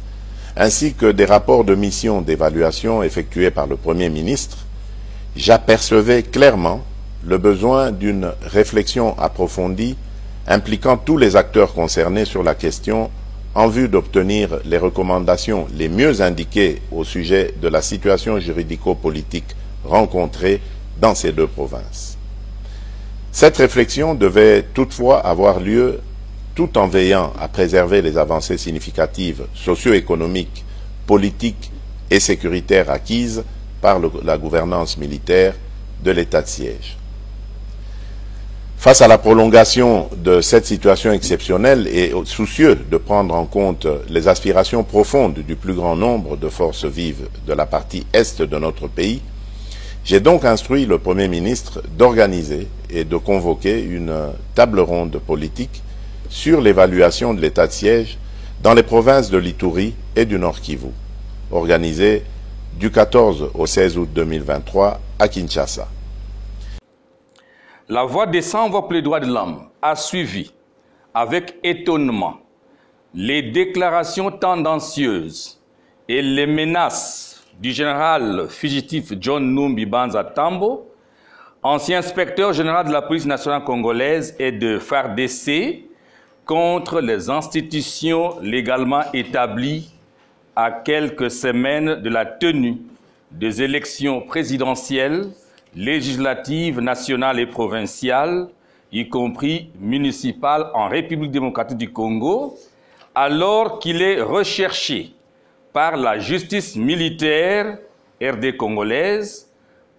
ainsi que des rapports de mission d'évaluation effectués par le Premier ministre, j'apercevais clairement le besoin d'une réflexion approfondie impliquant tous les acteurs concernés sur la question en vue d'obtenir les recommandations les mieux indiquées au sujet de la situation juridico-politique rencontrée dans ces 2 provinces. Cette réflexion devait toutefois avoir lieu tout en veillant à préserver les avancées significatives socio-économiques, politiques et sécuritaires acquises par la gouvernance militaire de l'état de siège. Face à la prolongation de cette situation exceptionnelle et soucieux de prendre en compte les aspirations profondes du plus grand nombre de forces vives de la partie est de notre pays, j'ai donc instruit le Premier ministre d'organiser et de convoquer une table ronde politique sur l'évaluation de l'état de siège dans les provinces de l'Ituri et du Nord Kivu, organisée du 14 au 16 août 2023 à Kinshasa. La voix des sans-voix pour les droits de l'homme a suivi avec étonnement les déclarations tendancieuses et les menaces du général fugitif John Numbi Banza Tambo, ancien inspecteur général de la police nationale congolaise et de FARDC, contre les institutions légalement établies à quelques semaines de la tenue des élections présidentielles, législatives, nationales et provinciales, y compris municipales en République démocratique du Congo, alors qu'il est recherché par la justice militaire RD congolaise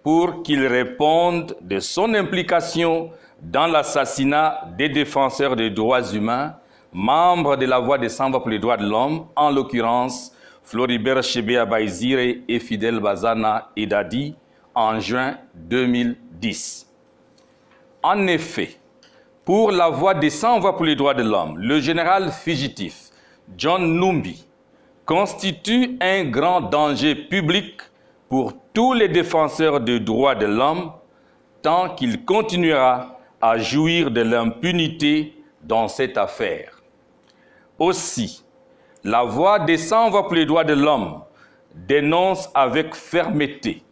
pour qu'il réponde de son implication dans l'assassinat des défenseurs des droits humains, membres de la Voix des sans-voix pour les droits de l'homme, en l'occurrence Floribert Chebeya Baizire et Fidel Bazana Edadi, en juin 2010. En effet, pour la Voix des sans-voix pour les droits de l'homme, le général fugitif John Numbi constitue un grand danger public pour tous les défenseurs des droits de l'homme tant qu'il continuera à jouir de l'impunité dans cette affaire. Aussi, la Voix des sans-voix pour les droits de l'homme dénonce avec fermeté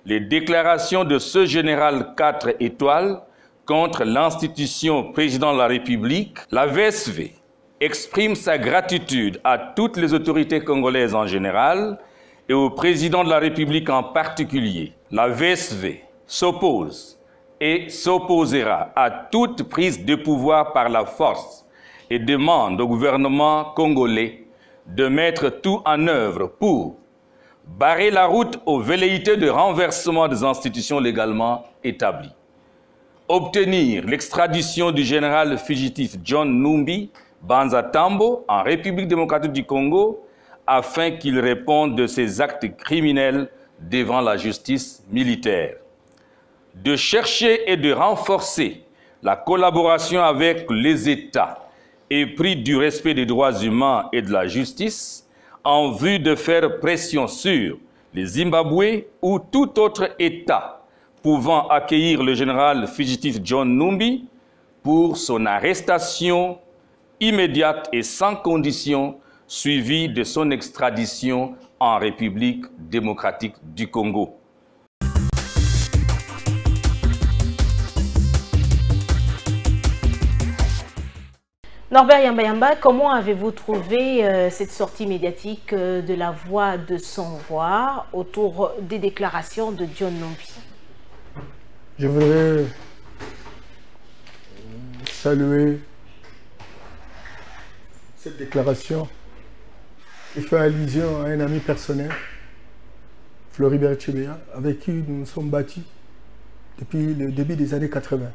les déclarations de ce général 4 étoiles contre l'institution président de la République. La VSV exprime sa gratitude à toutes les autorités congolaises en général et au président de la République en particulier. La VSV s'oppose et s'opposera à toute prise de pouvoir par la force et demande au gouvernement congolais de mettre tout en œuvre pour barrer la route aux velléités de renversement des institutions légalement établies, obtenir l'extradition du général fugitif John Numbi Banza Tambo en République démocratique du Congo afin qu'il réponde de ses actes criminels devant la justice militaire, de chercher et de renforcer la collaboration avec les États épris du respect des droits humains et de la justice en vue de faire pression sur le Zimbabwe ou tout autre État pouvant accueillir le général fugitif John Numbi pour son arrestation immédiate et sans condition, suivie de son extradition en République démocratique du Congo. Norbert Yamba, comment avez-vous trouvé cette sortie médiatique de la voix de Sans Voix autour des déclarations de John Numbi? Je voudrais saluer cette déclaration qui fait allusion à un ami personnel, Floribert Chebeya, avec qui nous nous sommes battus depuis le début des années 80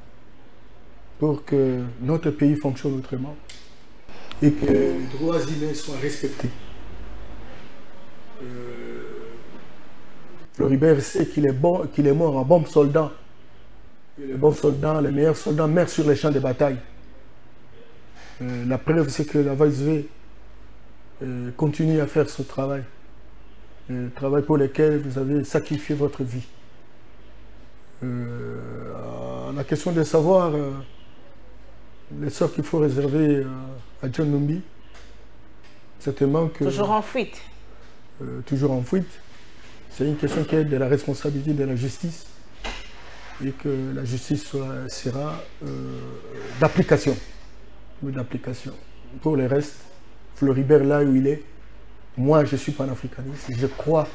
pour que notre pays fonctionne autrement et que les droits humains soient respectés. Floribert sait qu'il est mort en bon soldat. Et les bons soldats, les meilleurs soldats meurent sur les champs de bataille. La preuve, c'est que la VSV continue à faire ce travail. Le travail pour lequel vous avez sacrifié votre vie. La question de savoir les sorts qu'il faut réserver à John Numbi, certainement que... Toujours en fuite. Toujours en fuite. C'est une question qui est de la responsabilité de la justice et que la justice sera d'application. Pour le reste, Floribert, là où il est, moi je suis panafricaniste, je crois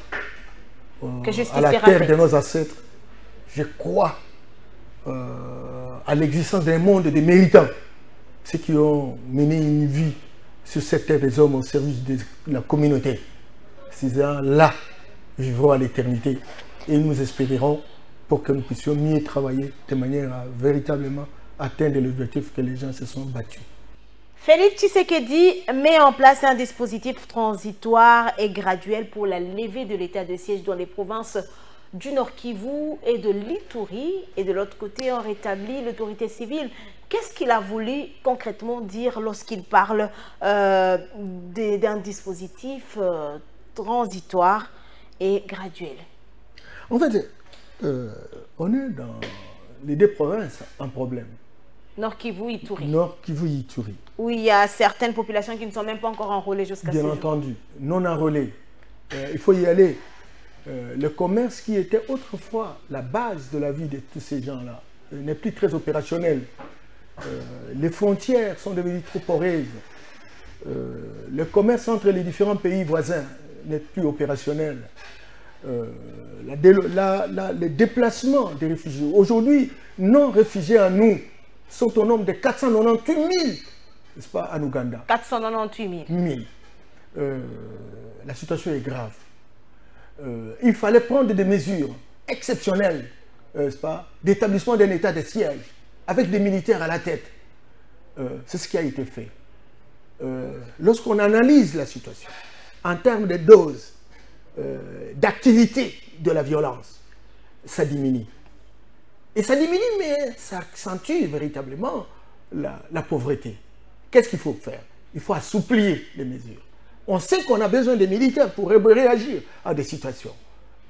à la terre de nos ancêtres, je crois à l'existence d'un monde de méritants, ceux qui ont mené une vie sur cette terre des hommes au service de la communauté. Ces gens-là vivront à l'éternité et nous espérerons pour que nous puissions mieux travailler de manière à véritablement atteindre l'objectif que les gens se sont battus. Félix Tshisekedi met en place un dispositif transitoire et graduel pour la levée de l'état de siège dans les provinces du Nord Kivu et de l'Ituri. Et de l'autre côté, on rétablit l'autorité civile. Qu'est-ce qu'il a voulu concrètement dire lorsqu'il parle d'un dispositif transitoire et graduel? En fait, on est dans les deux provinces un problème. Nord Kivu, Ituri. Nord Kivu, Ituri. Oui, il y a certaines populations qui ne sont même pas encore enrôlées jusqu'à ce jour. Bien entendu, non enrôlées. Il faut y aller. Le commerce qui était autrefois la base de la vie de tous ces gens-là n'est plus très opérationnel. Les frontières sont devenues trop poreuses. Le commerce entre les différents pays voisins n'est plus opérationnel. Le déplacement des réfugiés. Aujourd'hui, non réfugiés à nous sont au nombre de 498 000, n'est-ce pas, en Ouganda. 498 000. La situation est grave. Il fallait prendre des mesures exceptionnelles, n'est-ce pas, d'établissement d'un état de siège, avec des militaires à la tête. C'est ce qui a été fait. Lorsqu'on analyse la situation, en termes de doses, d'activité de la violence, ça diminue. Et ça diminue, mais ça accentue véritablement la pauvreté. Qu'est-ce qu'il faut faire? Il faut assouplir les mesures. On sait qu'on a besoin des militaires pour réagir à des situations.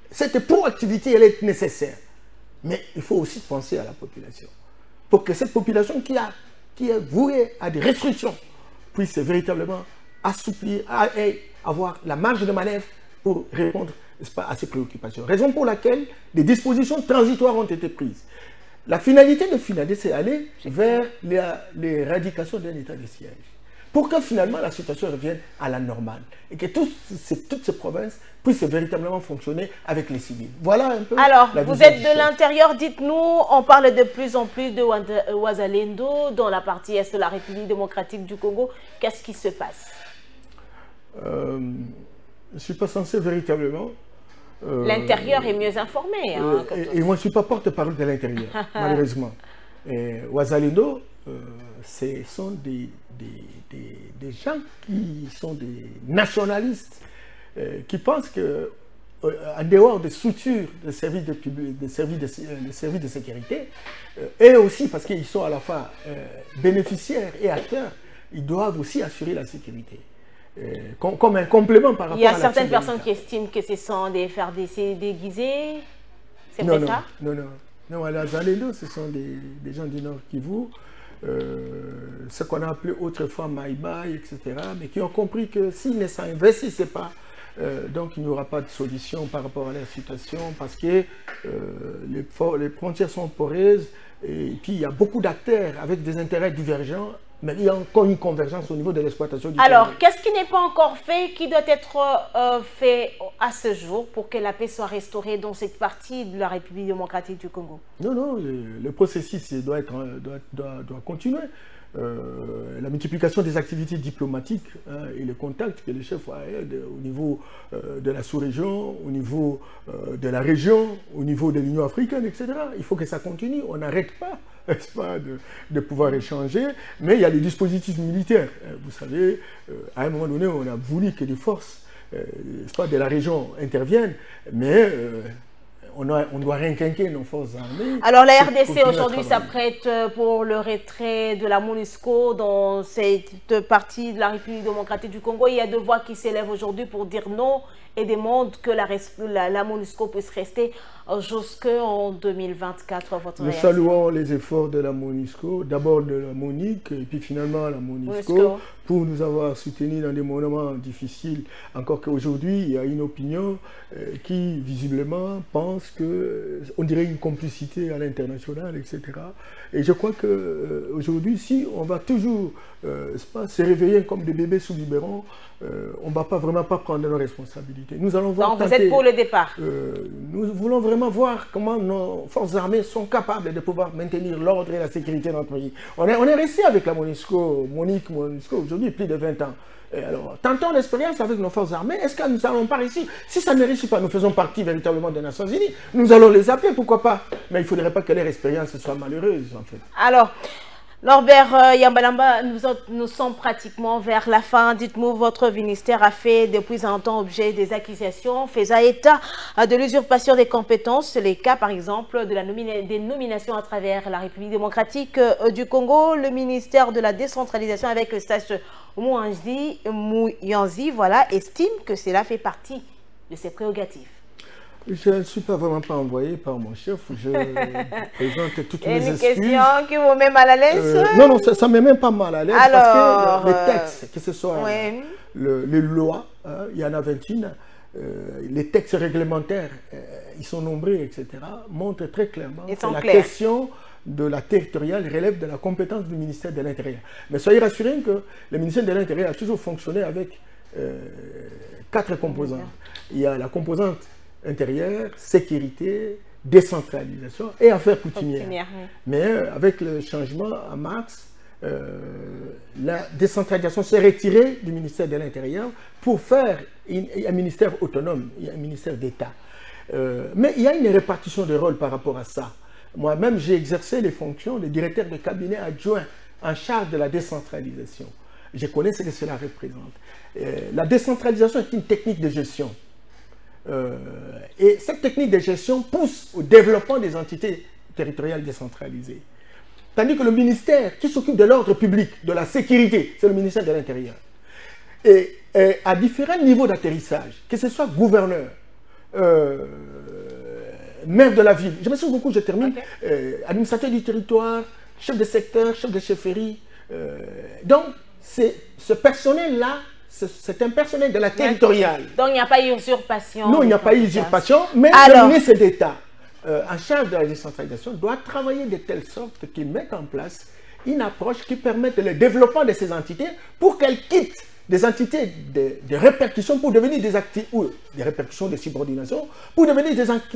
Cette proactivité, elle est nécessaire. Mais il faut aussi penser à la population. Pour que cette population qui est vouée à des restrictions puisse véritablement assouplir, avoir la marge de manœuvre pour répondre à ces préoccupations. Raison pour laquelle des dispositions transitoires ont été prises. La finalité de FINADE, c'est aller vers l'éradication d'un état de siège. Pour que finalement la situation revienne à la normale. Et que toutes ces provinces puissent véritablement fonctionner avec les civils. Voilà un peu. Alors, vous êtes de l'intérieur, dites-nous, on parle de plus en plus de Wazalendo dans la partie est de la République démocratique du Congo. Qu'est-ce qui se passe? Je ne suis pas censé véritablement... l'intérieur est mieux informé. Hein, et moi, je ne suis pas porte-parole de l'intérieur, malheureusement. Wazalendo, ce sont des gens qui sont des nationalistes, qui pensent que, en dehors des structures de services de sécurité, et aussi parce qu'ils sont à la fois bénéficiaires et acteurs, ils doivent aussi assurer la sécurité. comme un complément par rapport à Il y a l'action certaines de personnes l'État. qui estiment que ce sont des FRDC déguisés. C'est Non, vrai ça? Non, à la Zalendo, ce sont des gens du Nord Kivu, ce qu'on a appelé autrefois Maïbaï, etc., mais qui ont compris que s'ils ne s'investissaient pas, donc il n'y aura pas de solution par rapport à la situation, parce que les frontières sont poreuses, et puis il y a beaucoup d'acteurs avec des intérêts divergents, mais il y a encore une convergence au niveau de l'exploitation du Alors, terrain. qu'est-ce qui n'est pas encore fait, qui doit être fait à ce jour pour que la paix soit restaurée dans cette partie de la République démocratique du Congo? Non, le processus doit continuer. La multiplication des activités diplomatiques et les contacts que les chefs ont au niveau de la sous-région, au niveau de la région, au niveau de l'Union africaine, etc. Il faut que ça continue. On n'arrête pas, n'est-ce pas, de pouvoir échanger. Mais il y a les dispositifs militaires. Vous savez, à un moment donné, on a voulu que les forces n'est-ce pas, de la région interviennent, mais on doit réinquinquer nos forces armées. Alors la RDC aujourd'hui s'apprête pour le retrait de la MONUSCO dans cette partie de la République démocratique du Congo. Il y a 2 voix qui s'élèvent aujourd'hui pour dire non et demandent que la MONUSCO puisse rester jusqu'en 2024. Votre Nous réaction? saluons les efforts de la MONUSCO, d'abord de la MONUC et puis finalement la MONUSCO pour nous avoir soutenus dans des moments difficiles. Encore qu'aujourd'hui, il y a une opinion qui visiblement pense qu'on dirait une complicité à l'international, etc. Et je crois qu'aujourd'hui, si on va toujours se réveiller comme des bébés sous biberon, on ne va vraiment pas prendre nos responsabilités. Nous allons voir. Donc vous êtes pour le départ? Nous voulons vraiment voir comment nos forces armées sont capables de pouvoir maintenir l'ordre et la sécurité dans notre pays. On est resté avec la MONUSCO, aujourd'hui plus de 20 ans. Et alors, tentons l'expérience avec nos forces armées. Est-ce que nous n'allons pas réussir? Si ça ne réussit pas, nous faisons partie véritablement des Nations Unies. Nous allons les appeler, pourquoi pas? Mais il ne faudrait pas que leur expérience soit malheureuse, en fait. Alors, Norbert Yambalamba, nous sommes pratiquement vers la fin. Dites-moi, votre ministère a fait depuis un temps objet des accusations faisant état de l'usurpation des compétences. Les cas, par exemple, des nominations à travers la République démocratique du Congo. Le ministère de la décentralisation avec Eustache Mouyanzi, voilà, estime que cela fait partie de ses prérogatives. Je ne suis pas vraiment envoyé par mon chef. Je présente toutes mes excuses. Une question qui vous met mal à l'aise? Non, ça ne me met pas mal à l'aise. Parce que les textes, que ce soit les lois, il y en a 21, les textes réglementaires, ils sont nombreux, etc., montrent très clairement que la question de la territoriale relève de la compétence du ministère de l'Intérieur. Mais soyez rassurés que le ministère de l'Intérieur a toujours fonctionné avec 4 composantes. Il y a la composante intérieure, sécurité, décentralisation et affaires coutumières. Mais avec le changement en mars, la décentralisation s'est retirée du ministère de l'Intérieur pour faire un ministère autonome, un ministère d'État. Mais il y a une répartition de rôles par rapport à ça. Moi-même, j'ai exercé les fonctions de directeur de cabinet adjoint en charge de la décentralisation. Je connais ce que cela représente. La décentralisation est une technique de gestion. Et cette technique de gestion pousse au développement des entités territoriales décentralisées. Tandis que le ministère qui s'occupe de l'ordre public, de la sécurité, c'est le ministère de l'Intérieur. Et à différents niveaux d'atterrissage, que ce soit gouverneur, maire de la ville, je me souviens beaucoup, je termine, administrateur du territoire, chef de secteur, chef de chefferie. Donc, ce personnel-là, c'est un personnel de la territoriale. Donc il n'y a pas usurpation? Non, il n'y a pas usurpation, mais le ministre d'État en charge de la décentralisation doit travailler de telle sorte qu'il mette en place une approche qui permette le développement de ces entités pour qu'elles quittent des entités de répercussion pour devenir des actifs, ou des répercussions de subordination, pour devenir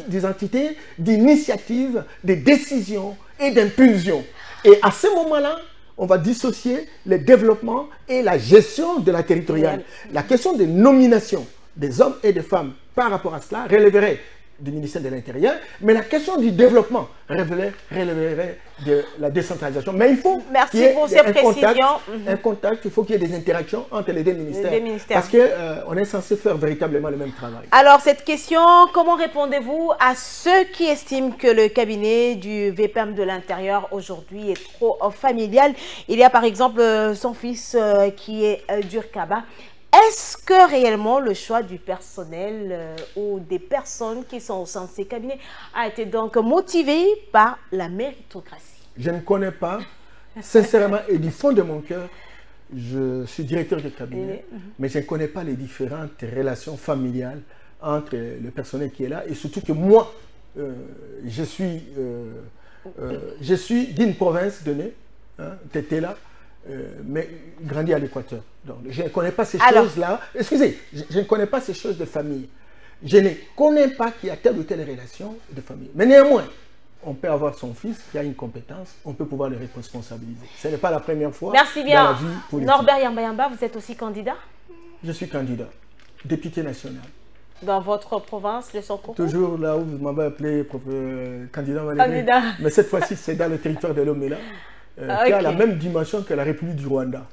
des entités d'initiative, de décision et d'impulsion. Et à ce moment-là, on va dissocier le développement et la gestion de la territoriale. La question des nominations des hommes et des femmes par rapport à cela relèverait du ministère de l'Intérieur, mais la question du développement relèverait de la décentralisation. Mais il faut qu'il y ait un contact, il faut qu'il y ait des interactions entre les deux ministères. Parce qu'on est censé faire véritablement le même travail. Alors, cette question, comment répondez-vous à ceux qui estiment que le cabinet du VPM de l'Intérieur aujourd'hui est trop familial? Il y a par exemple son fils qui est Durkaba. Est-ce que réellement le choix du personnel ou des personnes qui sont au sein de ces cabinets a été donc motivé par la méritocratie? Je ne connais pas, sincèrement et du fond de mon cœur, je suis directeur de cabinet, mais je ne connais pas les différentes relations familiales entre le personnel qui est là, et surtout que moi, je suis d'une province donnée, hein, Tétéla, mais grandi à l'Équateur. Donc, je ne connais pas ces choses-là. Excusez, je ne connais pas ces choses de famille. Je ne connais pas qu'il y a telle ou telle relation de famille. Mais néanmoins, on peut avoir son fils qui a une compétence, on peut pouvoir le responsabiliser. Ce n'est pas la première fois. Merci bien. Dans la vie politique. Norbert Yamba, vous êtes aussi candidat? Je suis candidat, député national. Dans votre province, le Sokoko? Toujours là où vous m'avez appelé candidat. Mais cette fois-ci, c'est dans le territoire de Lomela, qui a la même dimension que la République du Rwanda.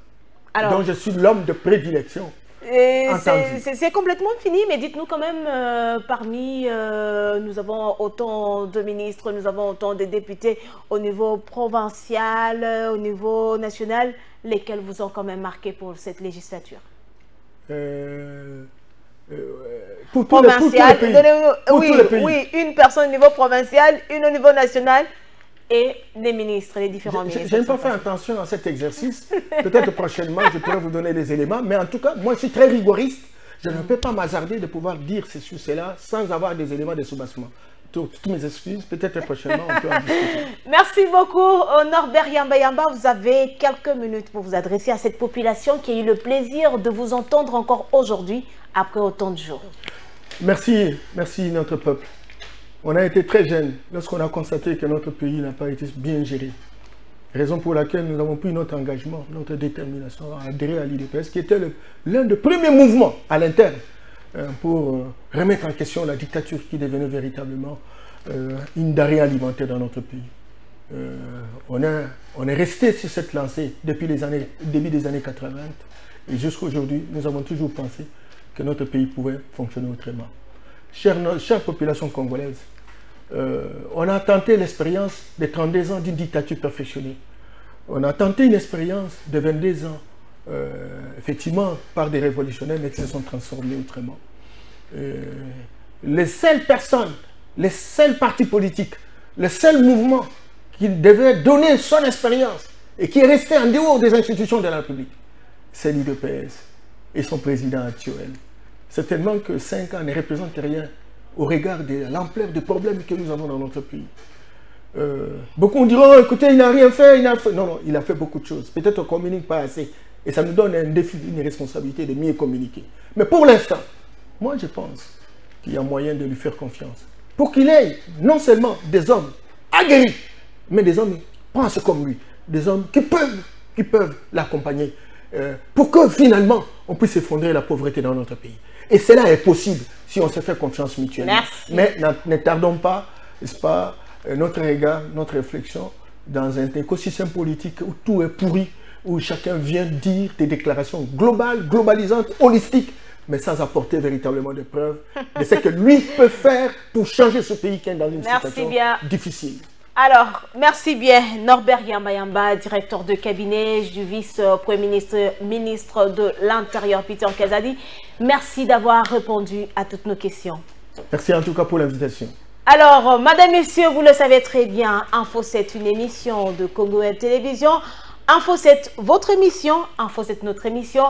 Alors, donc je suis l'homme de prédilection. C'est complètement fini, mais dites-nous quand même, parmi, nous avons autant de ministres, nous avons autant de députés au niveau provincial, au niveau national, lesquels vous ont quand même marqué pour cette législature? Pour tous les pays. Oui, une personne au niveau provincial, une au niveau national, et les ministres, les différents ministres. Je n'ai pas fait attention à cet exercice. Peut-être prochainement, je pourrai vous donner les éléments. Mais en tout cas, moi, je suis très rigoriste. Je ne peux pas m'hasarder de pouvoir dire ceci ou cela sans avoir des éléments de soubassement. Toutes mes excuses. Peut-être prochainement, on peut en discuter. Merci beaucoup, Norbert Yamba. Vous avez quelques minutes pour vous adresser à cette population qui a eu le plaisir de vous entendre encore aujourd'hui, après autant de jours. Merci notre peuple. On a été très jeunes lorsqu'on a constaté que notre pays n'a pas été bien géré. Raison pour laquelle nous avons pris notre engagement, notre détermination à adhérer à l'IDPS, qui était l'un des premiers mouvements à l'interne pour remettre en question la dictature qui devenait véritablement une denrée alimentaire dans notre pays. On est resté sur cette lancée depuis début des années 80 et jusqu'à aujourd'hui, nous avons toujours pensé que notre pays pouvait fonctionner autrement. Chère population congolaise, on a tenté l'expérience de 32 ans d'une dictature perfectionnée. On a tenté une expérience de 22 ans, effectivement, par des révolutionnaires, mais qui se sont transformés autrement. Les seules personnes, les seuls partis politiques, les seuls mouvements qui devaient donner son expérience et qui est resté en dehors des institutions de la République, c'est l'IDPS et son président actuel. C'est tellement que 5 ans ne représentent rien au regard de l'ampleur des problèmes que nous avons dans notre pays. Beaucoup diront, écoutez, il n'a rien fait, Non, il a fait beaucoup de choses. Peut-être qu'on ne communique pas assez. Et ça nous donne un défi, une responsabilité de mieux communiquer. Mais pour l'instant, moi je pense qu'il y a moyen de lui faire confiance. Pour qu'il ait non seulement des hommes aguerris, mais des hommes qui pensent comme lui. Des hommes qui peuvent l'accompagner. Pour que finalement, on puisse effondrer la pauvreté dans notre pays. Et cela est possible si on se fait confiance mutuellement. Merci. Mais ne tardons pas, n'est-ce pas, notre regard, notre réflexion dans un écosystème politique où tout est pourri, où chacun vient dire des déclarations globales, globalisantes, holistiques, mais sans apporter véritablement des preuves de ce que lui peut faire pour changer ce pays qui est dans une situation difficile. Alors, merci bien, Norbert Yamba, directeur de cabinet du vice-premier ministre de l'Intérieur, Peter Kazadi. Merci d'avoir répondu à toutes nos questions. Merci en tout cas pour l'invitation. Alors, mesdames, messieurs, vous le savez très bien, Info 7, une émission de Congo Web Télévision. Info 7, votre émission. Info 7, notre émission.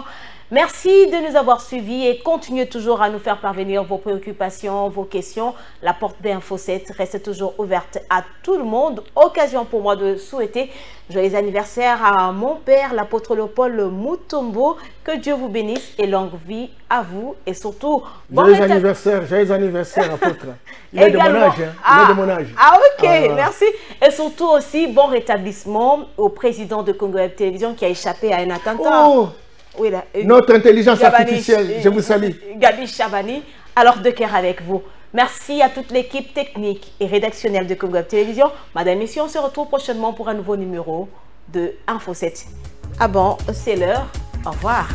Merci de nous avoir suivis et continuez toujours à nous faire parvenir vos préoccupations, vos questions. La porte d'Info 7 reste toujours ouverte à tout le monde. Occasion pour moi de souhaiter joyeux anniversaire à mon père, l'apôtre Léopold Mutombo. Que Dieu vous bénisse et longue vie à vous et surtout... Joyeux anniversaire, apôtre. Il est de mon âge. Il est de mon âge. Ah ok, merci. Et surtout aussi, bon rétablissement au président de Congo Web Télévision qui a échappé à un attentat. Oh. Oui, là, notre intelligence artificielle, je vous salue. Gabi Chabani, alors de cœur avec vous. Merci à toute l'équipe technique et rédactionnelle de Congo Web Télévision. Madame, messieurs, on se retrouve prochainement pour un nouveau numéro de Info 7. Ah bon, c'est l'heure. Au revoir.